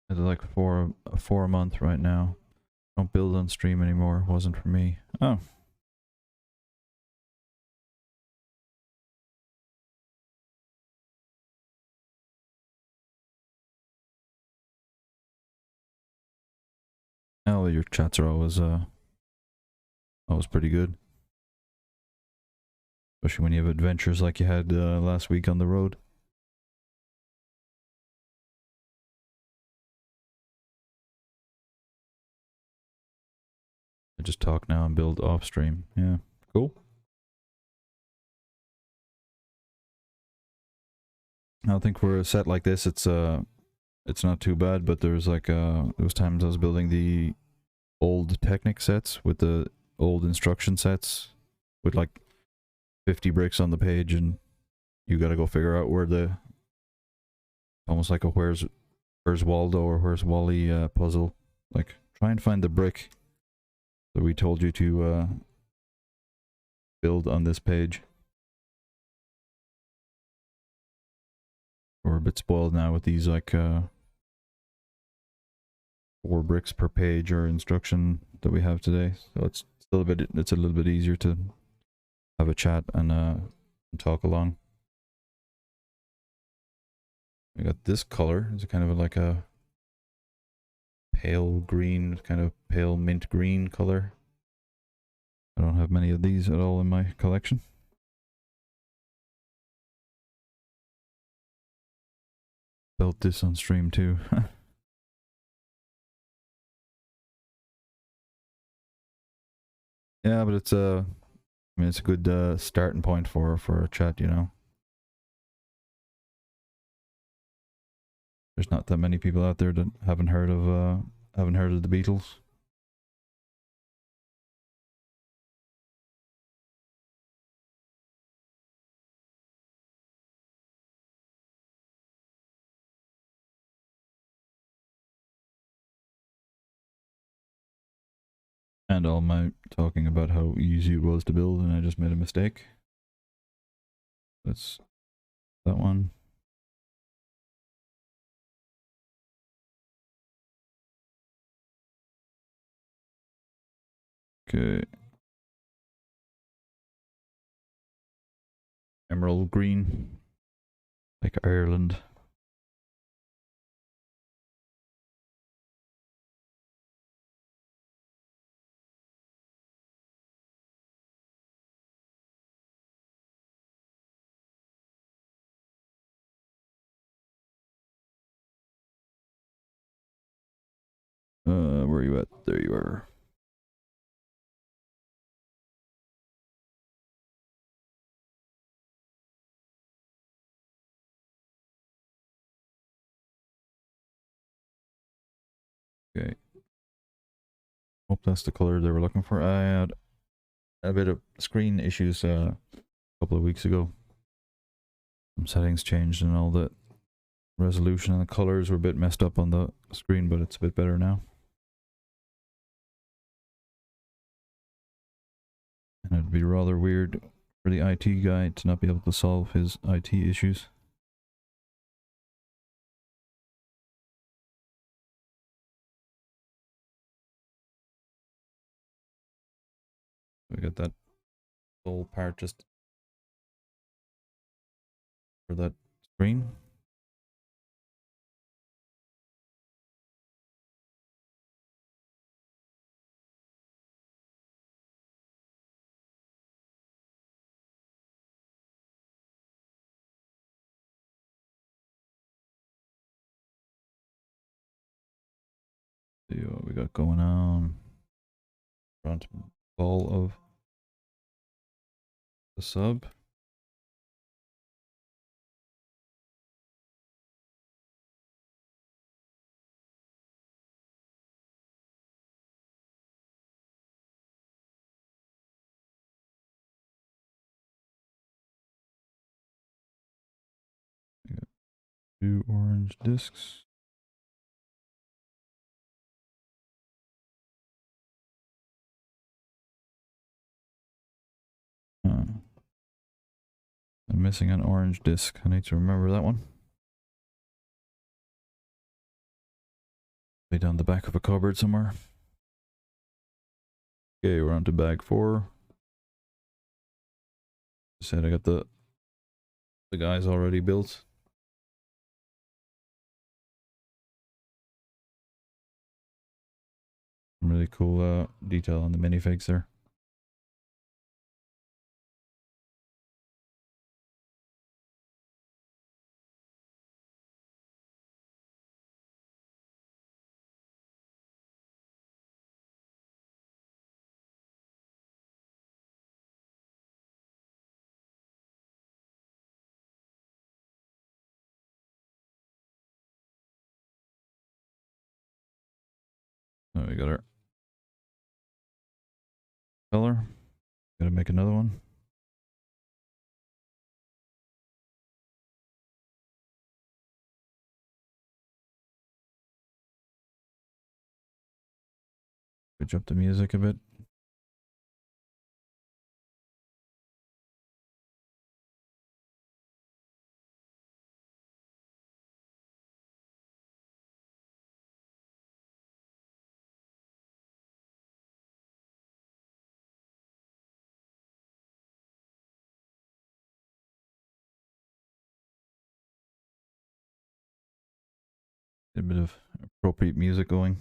I did like four a month right now. Don't build on stream anymore. Wasn't for me. Oh. Oh, your chats are always pretty good. Especially when you have adventures like you had last week on the road. I just talk now and build off stream. Yeah, cool. I think for a set like this, it's not too bad. But there's like there was times I was building the old Technic sets with the old instruction sets with like 50 bricks on the page, and you got to go figure out where the almost like a where's Waldo or where's Wally puzzle. Like try and find the brick that we told you to build on this page. We're a bit spoiled now with these like 4 bricks per page or instruction that we have today, so it's a little bit easier to have a chat and talk along. We got this color. It's kind of like a pale green, kind of pale mint green color. I don't have many of these at all in my collection. Built this on stream too. Yeah, but it's I mean, it's a good starting point for a chat, you know. There's not that many people out there that haven't heard of the Beatles. And all my talking about how easy it was to build, and I just made a mistake. That's that one. Okay. Emerald green. Like Ireland. Where are you at? There you are. Okay. Hope that's the color they were looking for. I had a bit of screen issues a couple of weeks ago. Some settings changed and all the resolution and the colors were a bit messed up on the screen, but it's a bit better now. And it'd be rather weird for the IT guy to not be able to solve his IT issues. get that whole part just for that screen. See what we got going on. Front ball of the sub. We got 2 orange discs. I'm missing an orange disc. I need to remember that one. Lay down the back of a cupboard somewhere. Okay, we're on to bag 4. Said I got the guys already built. Really cool detail on the minifigs there. Oh, we got our color. Gotta make another one. Switch up the music a bit. Get a bit of appropriate music going.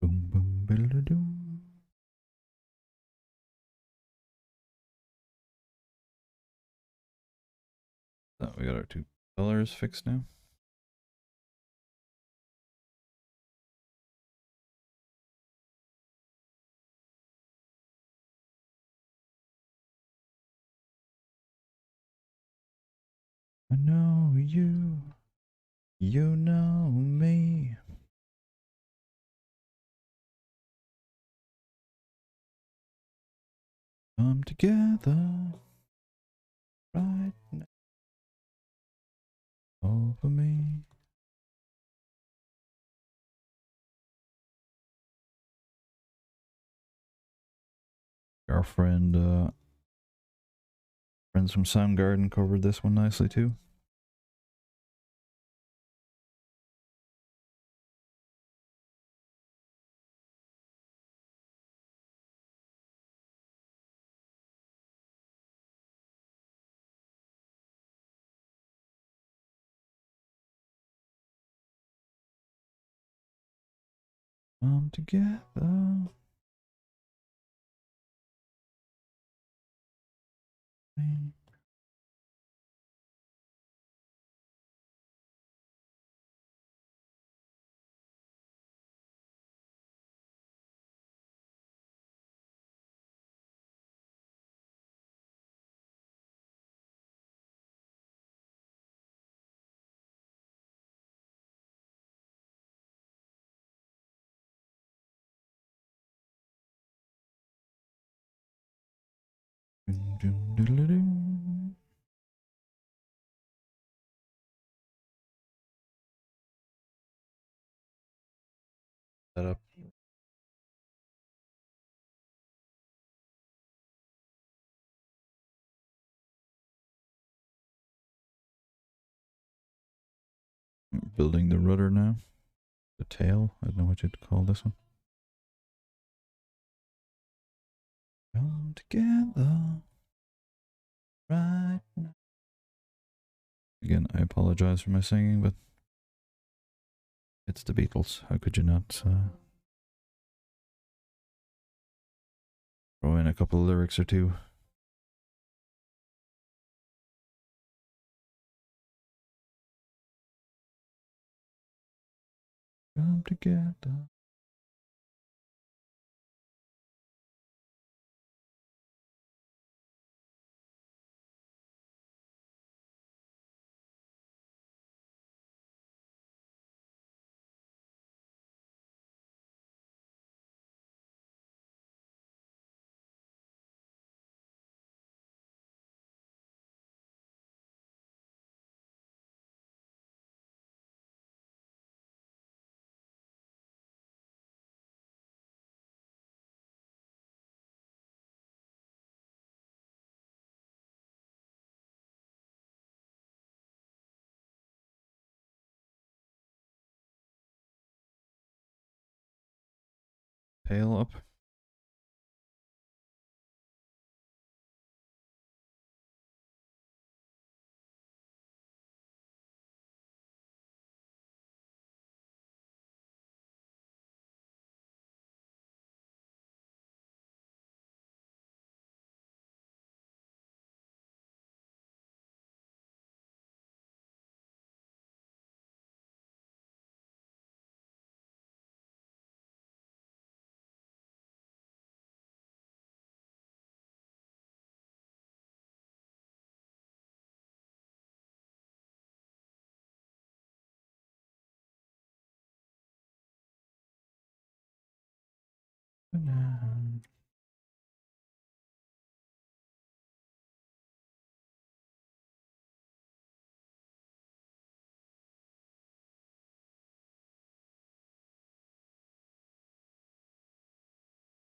Boom, boom, biddle-a-doom. So we got our 2 colors fixed now. I know you, you know me. Come together right now over me. Our friends from Soundgarden covered this one nicely too. Come together. Set up. Building the rudder now. The tail. I don't know what you'd call this one. Come together right now. Again, I apologize for my singing, but it's the Beatles. How could you not throw in a couple of lyrics or two? Come together. Tail up.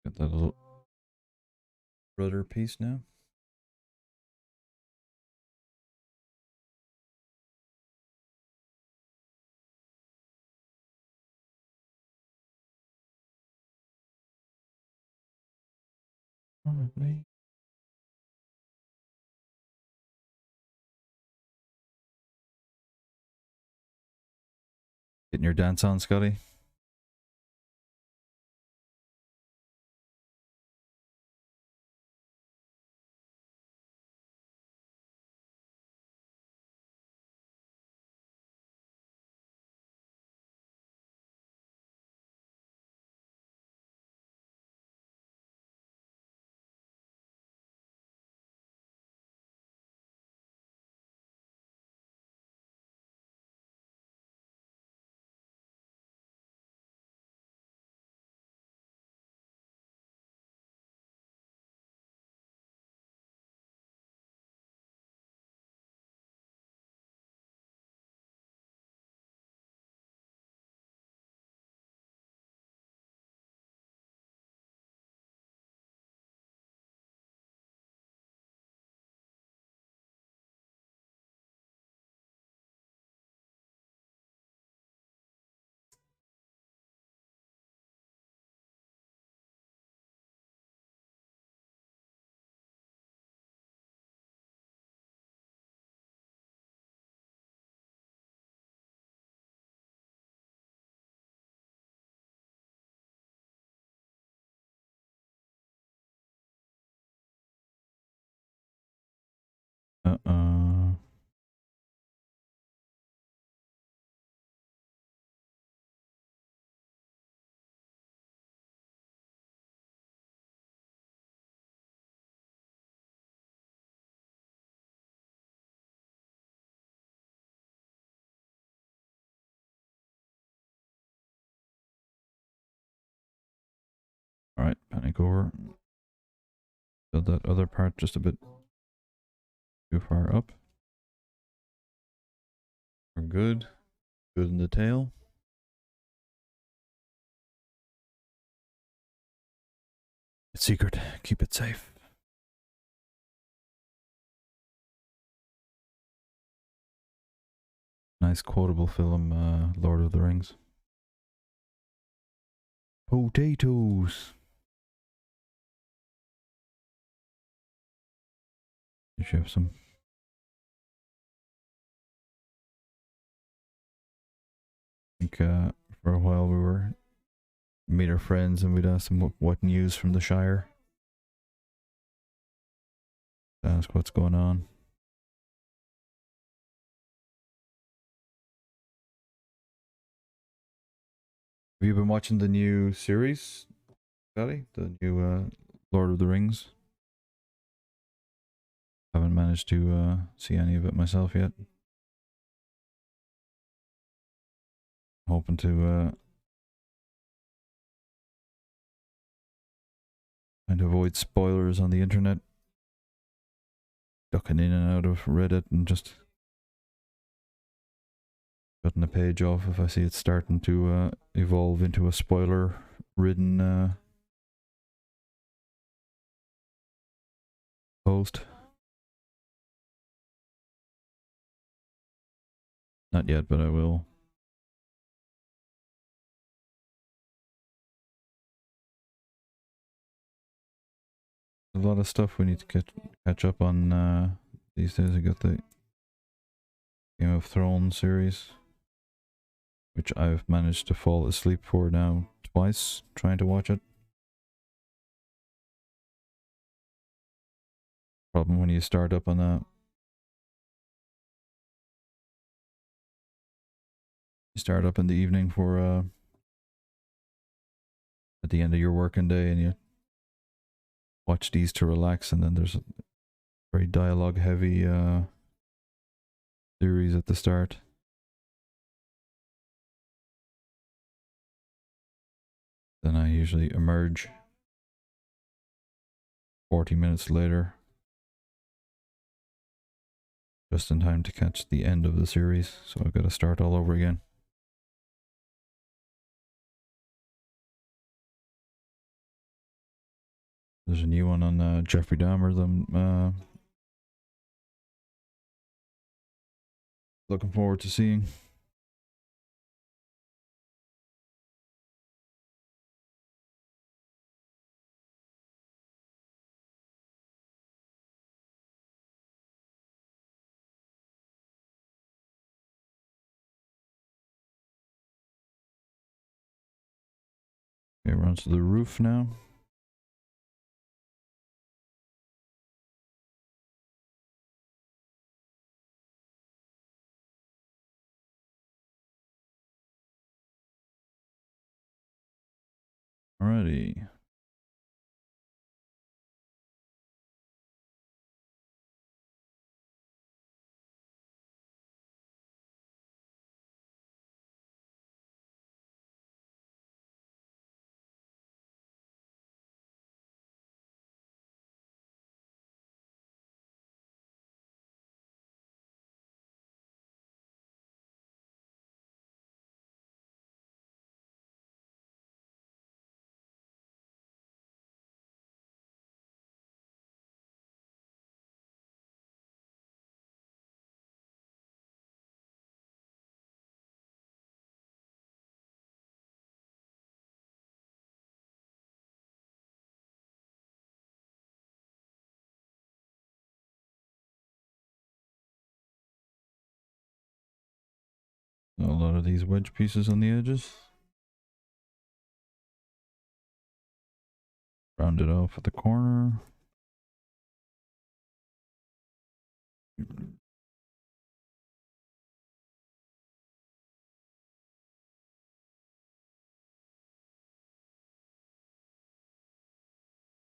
Got that little rudder piece now. Probably. Getting your dance on, Scotty? Uh-oh. Alright, panic over. Build that other part just a bit too far up. We're good. Good in the tail. It's secret. Keep it safe. Nice quotable film, Lord of the Rings. Potatoes. You should have some. I think for a while we were meet our friends and we'd ask them what news from the Shire. Ask what's going on. Have you been watching the new series, Scotty? The new Lord of the Rings? Haven't managed to see any of it myself yet. Hoping to and avoid spoilers on the internet. Ducking in and out of Reddit and just cutting a page off if I see it starting to evolve into a spoiler-ridden post. Not yet, but I will. A lot of stuff we need to catch up on these days. I got the Game of Thrones series, which I've managed to fall asleep for now twice trying to watch it. Problem when you start up on that. You start up in the evening for at the end of your working day and you watch these to relax, and then there's a very dialogue heavy series at the start. Then I usually emerge 40 minutes later, just in time to catch the end of the series, so I've got to start all over again. There's a new one on Jeffrey Dahmer that I'm looking forward to seeing. Okay, we're onto the roof now. Alrighty. A lot of these wedge pieces on the edges. Round it off at the corner.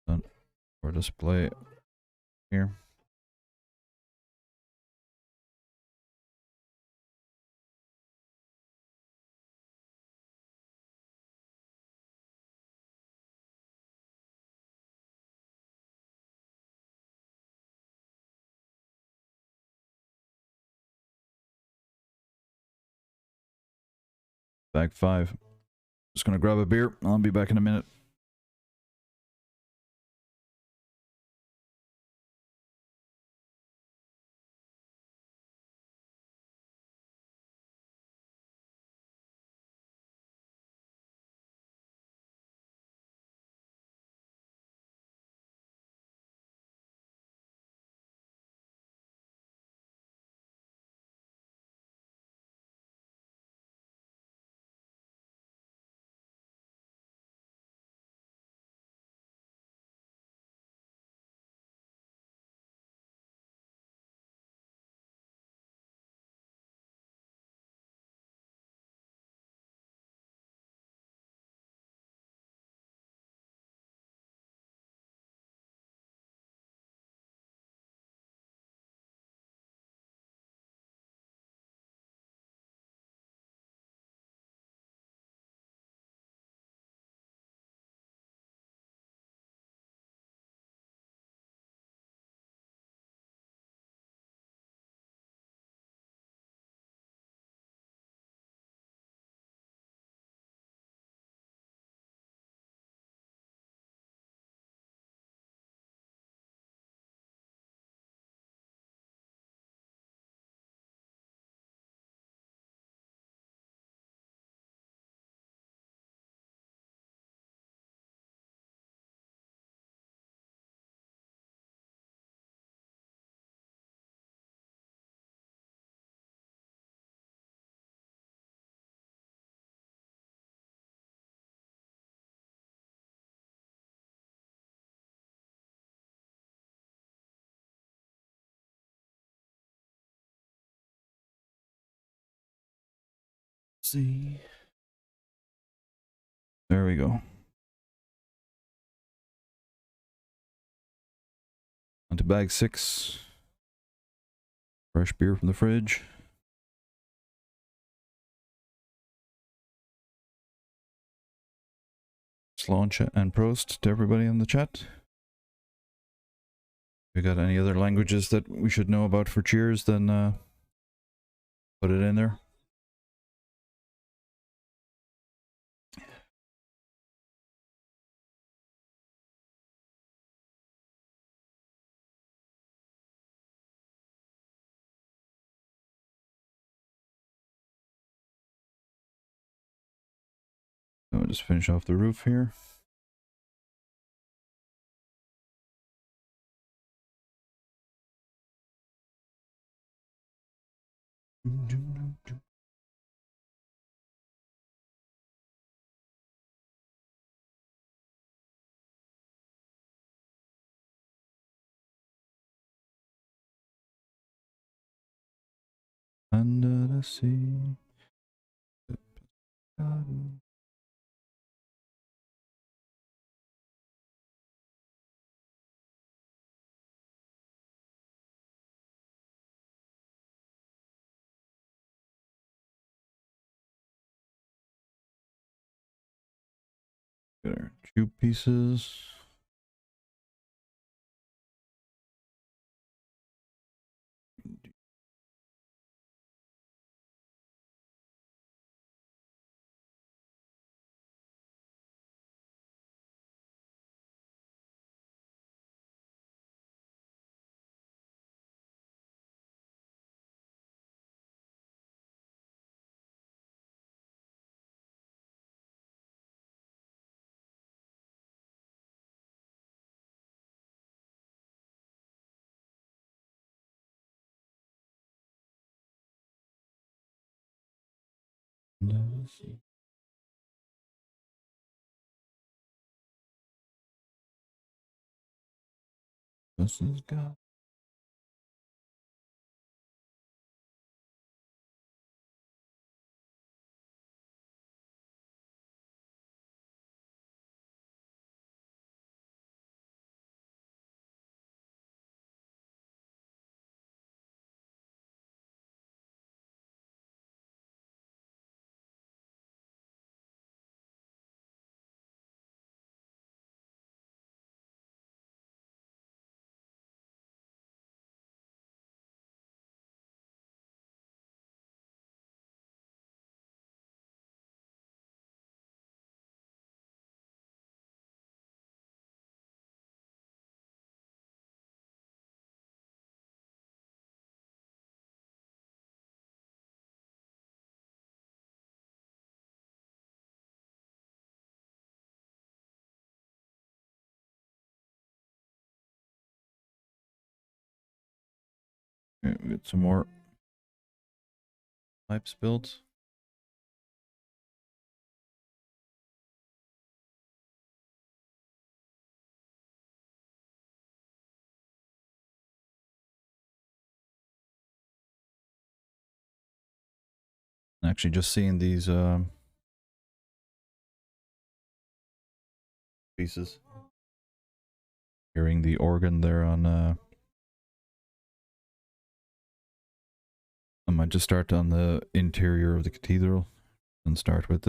Done. For display here. Bag 5. Just gonna grab a beer. I'll be back in a minute. See. There we go. On to bag 6. Fresh beer from the fridge. Sláinte and Prost to everybody in the chat. We got any other languages that we should know about for cheers, then put it in there. So I'll just finish off the roof here. Under the sea. Got our tube pieces. Under the sea. This is God. Okay, we get some more pipes built. Actually, just seeing these pieces, hearing the organ there on. I might just start on the interior of the cathedral and start with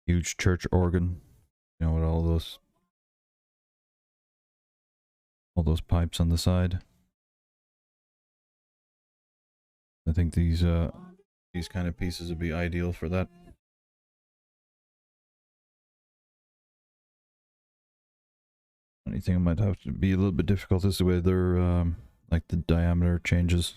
huge church organ. You know, with all those pipes on the side. I think these kind of pieces would be ideal for that. Only thing might have to be a little bit difficult is the way they're like the diameter changes.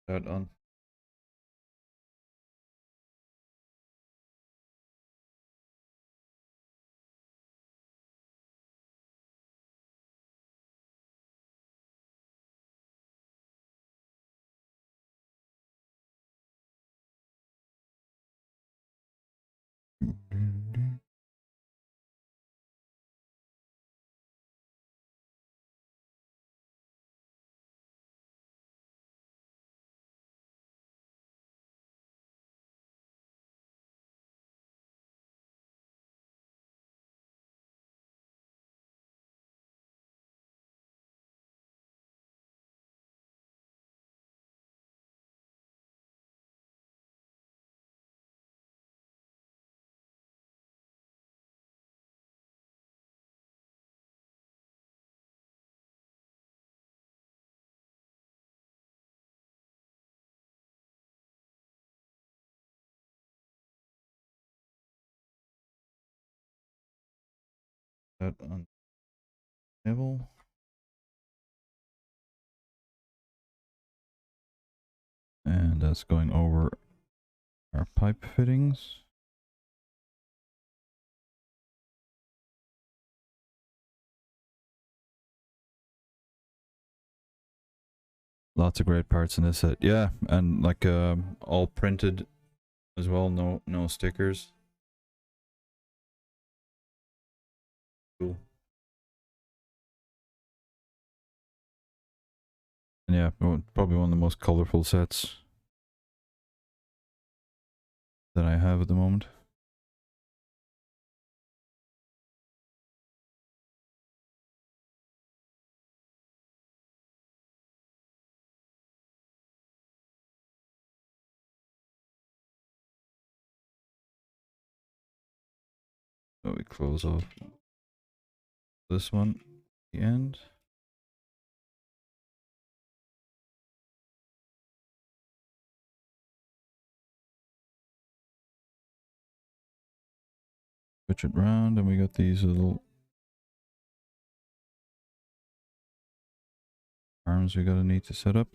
That on. That on table. And that's going over our pipe fittings. Lots of great parts in this set. Yeah, and like all printed as well, no stickers. Cool. And yeah, probably one of the most colorful sets that I have at the moment. So we close off this one at the end. Switch it round, and we got these little arms we gotta need to set up.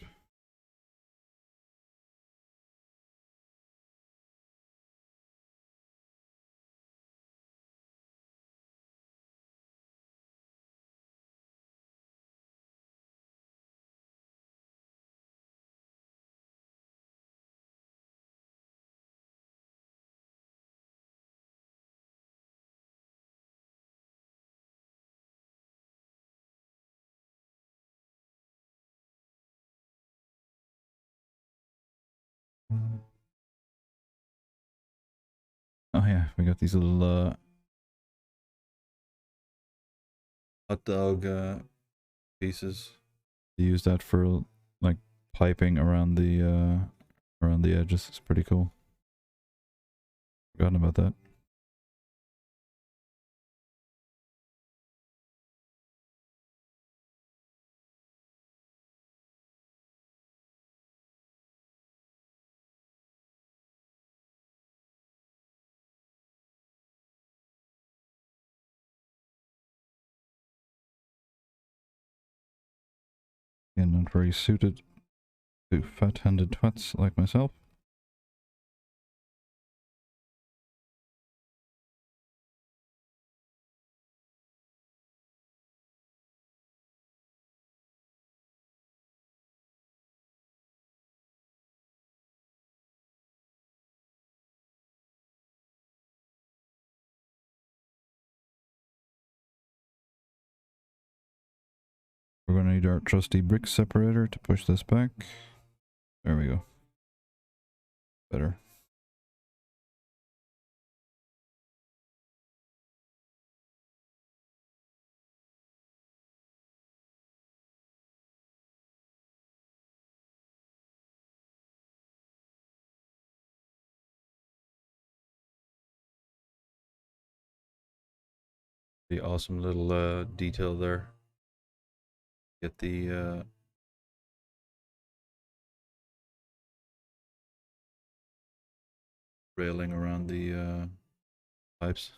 Oh yeah, we got these little hot dog pieces. Use that for like piping around the edges. It's pretty cool. Forgotten about that. And not very suited to fat-handed twats like myself. We're going to need our trusty brick separator to push this back. There we go. Better. The awesome little detail there. Get the railing around the pipes.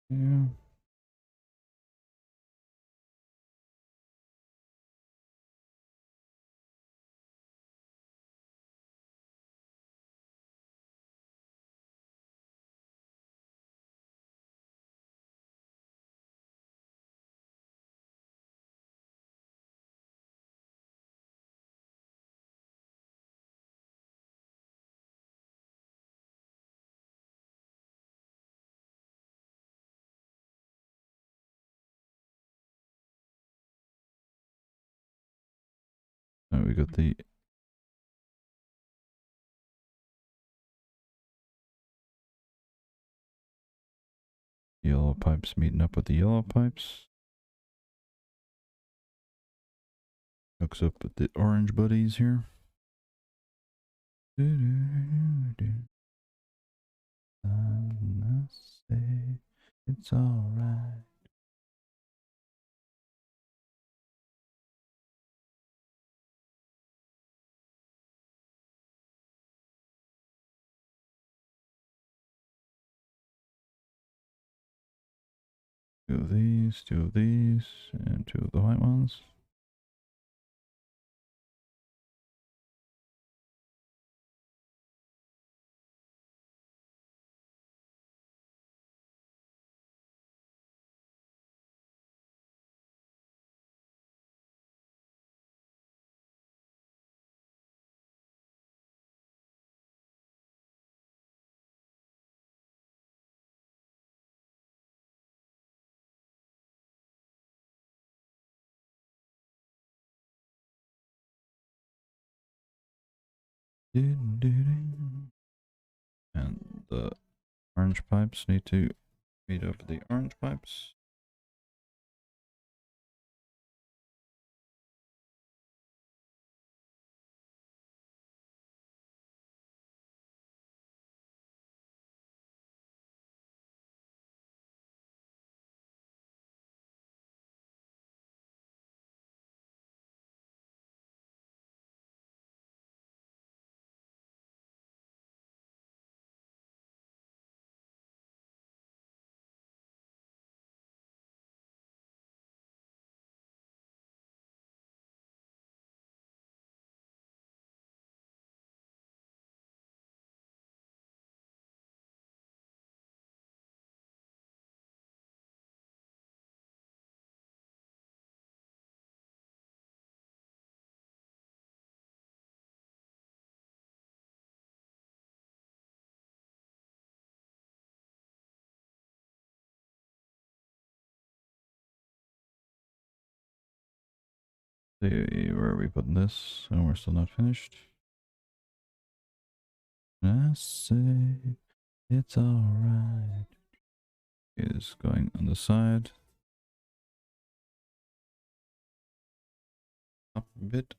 Yeah. Now we got the yellow pipes meeting up with the yellow pipes. Hooks up with the orange buddies here. It's alright. Two of these, and two of the white ones. And the orange pipes need to meet up with the orange pipes. See, where are we putting this? And we're still not finished. I say it's alright. Is going on the side. Up a bit.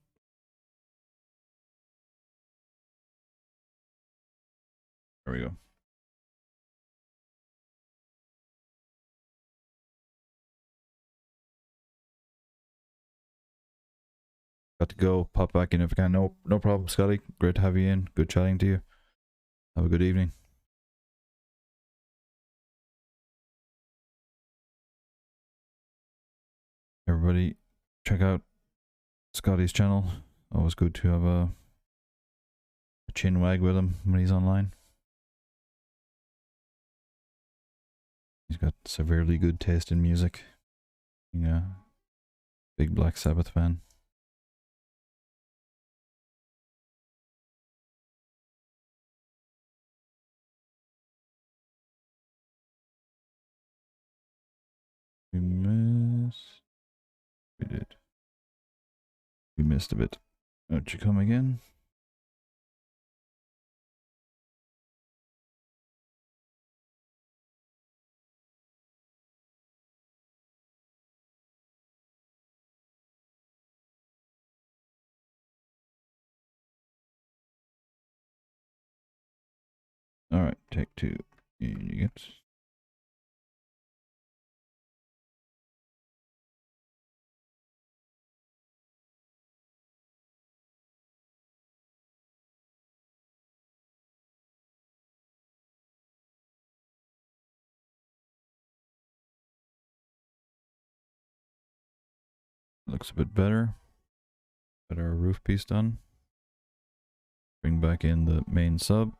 There we go. Got to go. Pop back in if I can. No problem, Scotty. Great to have you in. Good chatting to you. Have a good evening. Everybody, check out Scotty's channel. Always good to have a chin wag with him when he's online. He's got severely good taste in music. Yeah. Big Black Sabbath fan. We missed. We did. We missed a bit. Won't you come again? Alright, take two. Idiots. Looks a bit better. Got our roof piece done. Bring back in the main sub.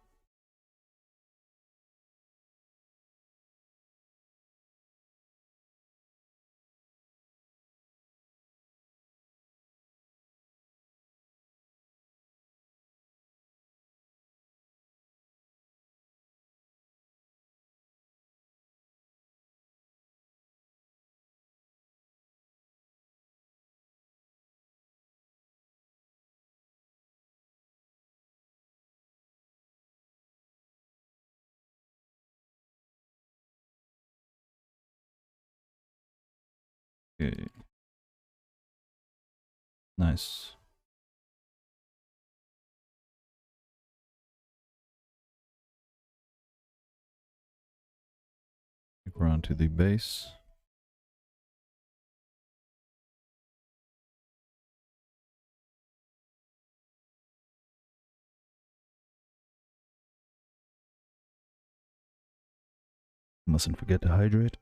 Okay. Nice. We're on to the base. Mustn't forget to hydrate.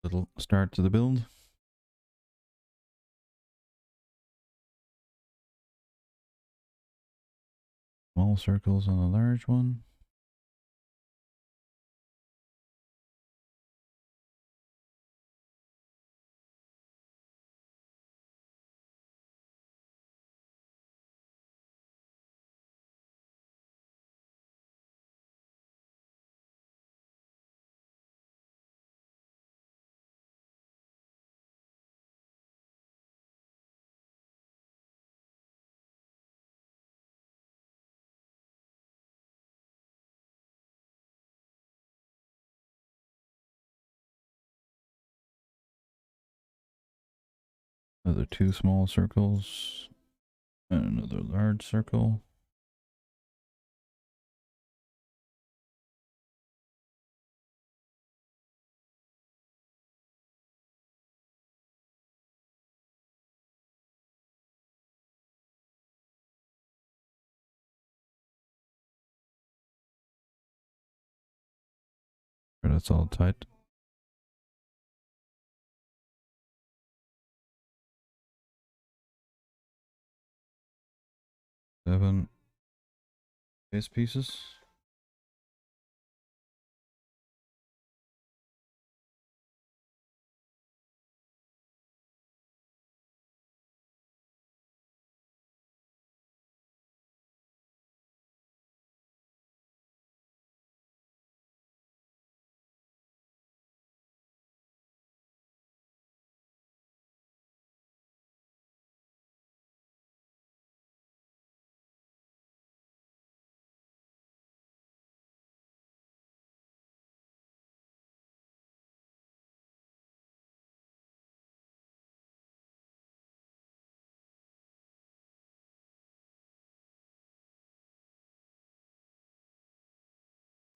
Little start to the build. Small circles on a large one. Another two small circles. And another large circle. That's all tight. Seven base pieces.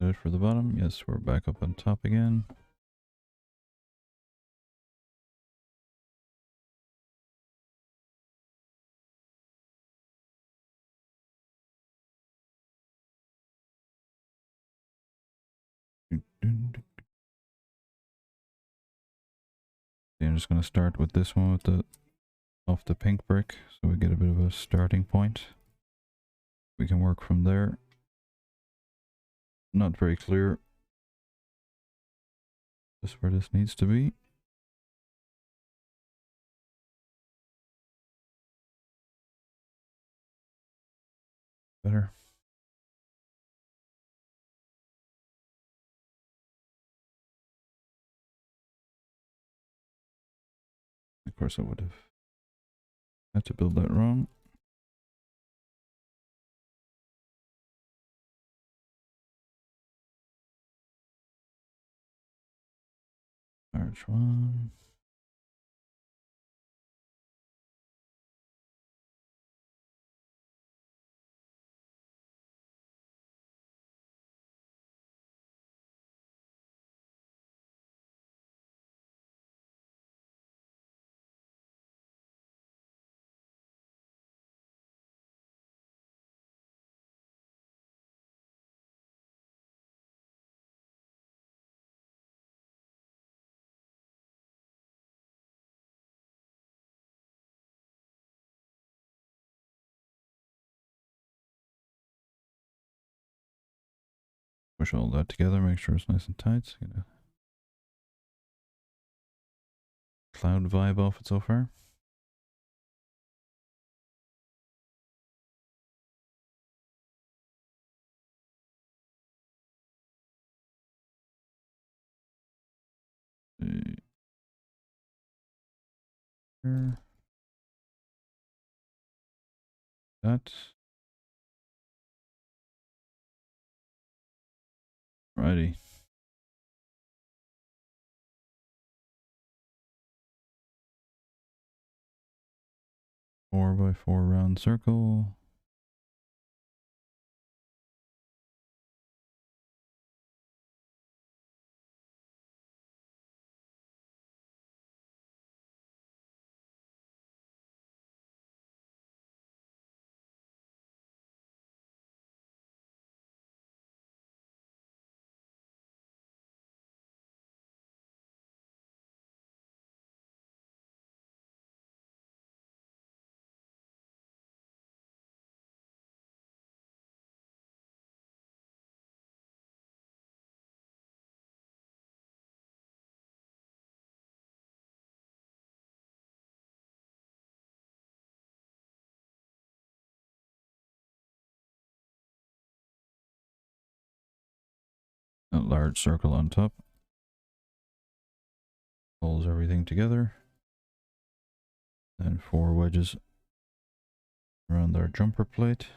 Good for the bottom. Yes, we're back up on top again. I'm just going to start with this one with the off the pink brick, so we get a bit of a starting point. We can work from there. Not very clear just where this needs to be. Better. Of course I would have had to build that wrong. Large one. Push all that together, make sure it's nice and tight. Get a cloud vibe off it so far. Here. That. Righty. 4x4 round circle. A large circle on top. Pulls everything together. Then 4 wedges around our jumper plate.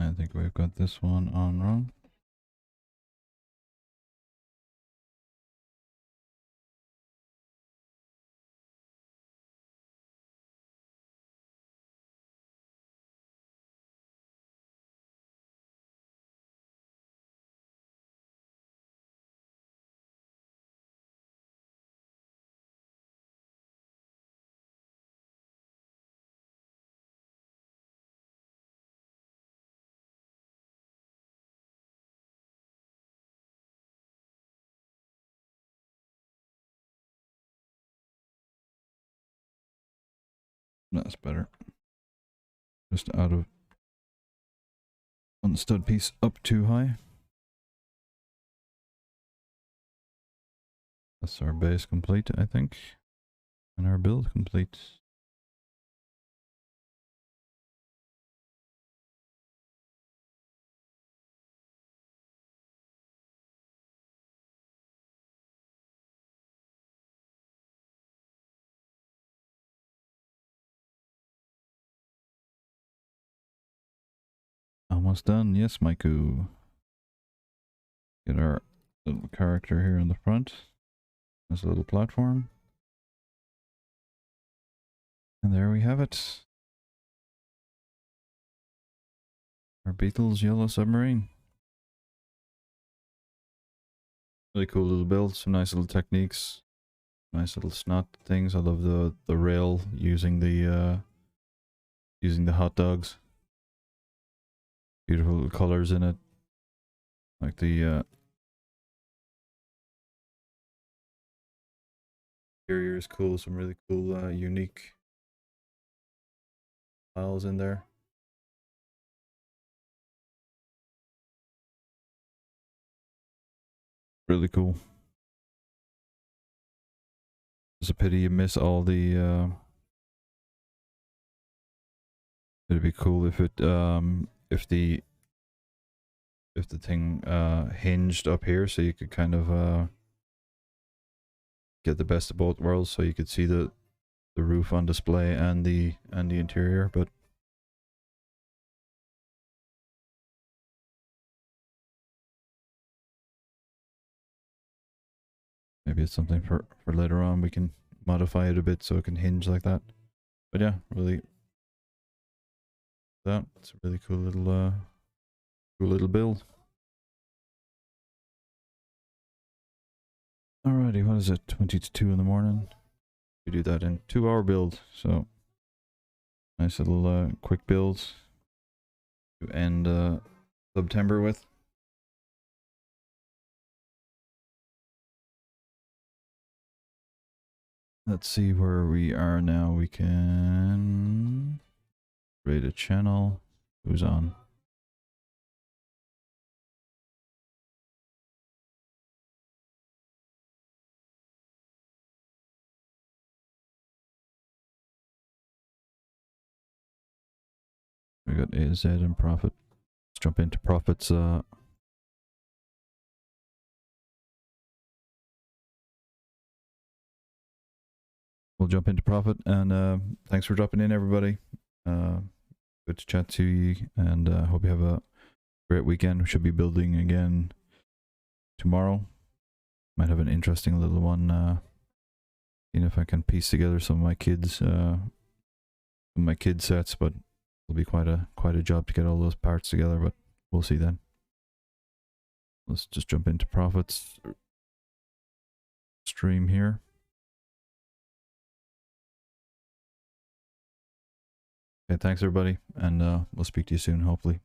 I think we've got this one on wrong. That's better. Just out of one stud piece up too high. That's our base complete, I think. And our build complete. Almost done. Yes, Maiku. Get our little character here in the front. There's a little platform. And there we have it. Our Beatles Yellow Submarine. Really cool little build. Some nice little techniques. Nice little snot things. I love the rail using the hot dogs. Beautiful little colors in it. Like the interior is cool. Some really cool unique tiles in there. Really cool. It's a pity you miss all the it'd be cool if it if the thing hinged up here, so you could kind of get the best of both worlds, so you could see the roof on display and the interior. But maybe it's something for later on. We can modify it a bit so it can hinge like that. But yeah, really, it's a really cool little build. Alrighty, what is it? 20 to 2 in the morning. We do that in 2-hour build, so nice little quick build to end Sub-tember with. Let's see where we are now. We can create a channel. Who's on? We got AZ and Profit. Let's jump into Profit's we'll jump into Profit, and thanks for dropping in, everybody. Good to chat to you, and hope you have a great weekend. We should be building again tomorrow. Might have an interesting little one. Seeing if I can piece together some of my kids sets, but it'll be quite a job to get all those parts together, but we'll see then. Let's just jump into Profit's stream here. Okay, thanks everybody, and we'll speak to you soon, hopefully.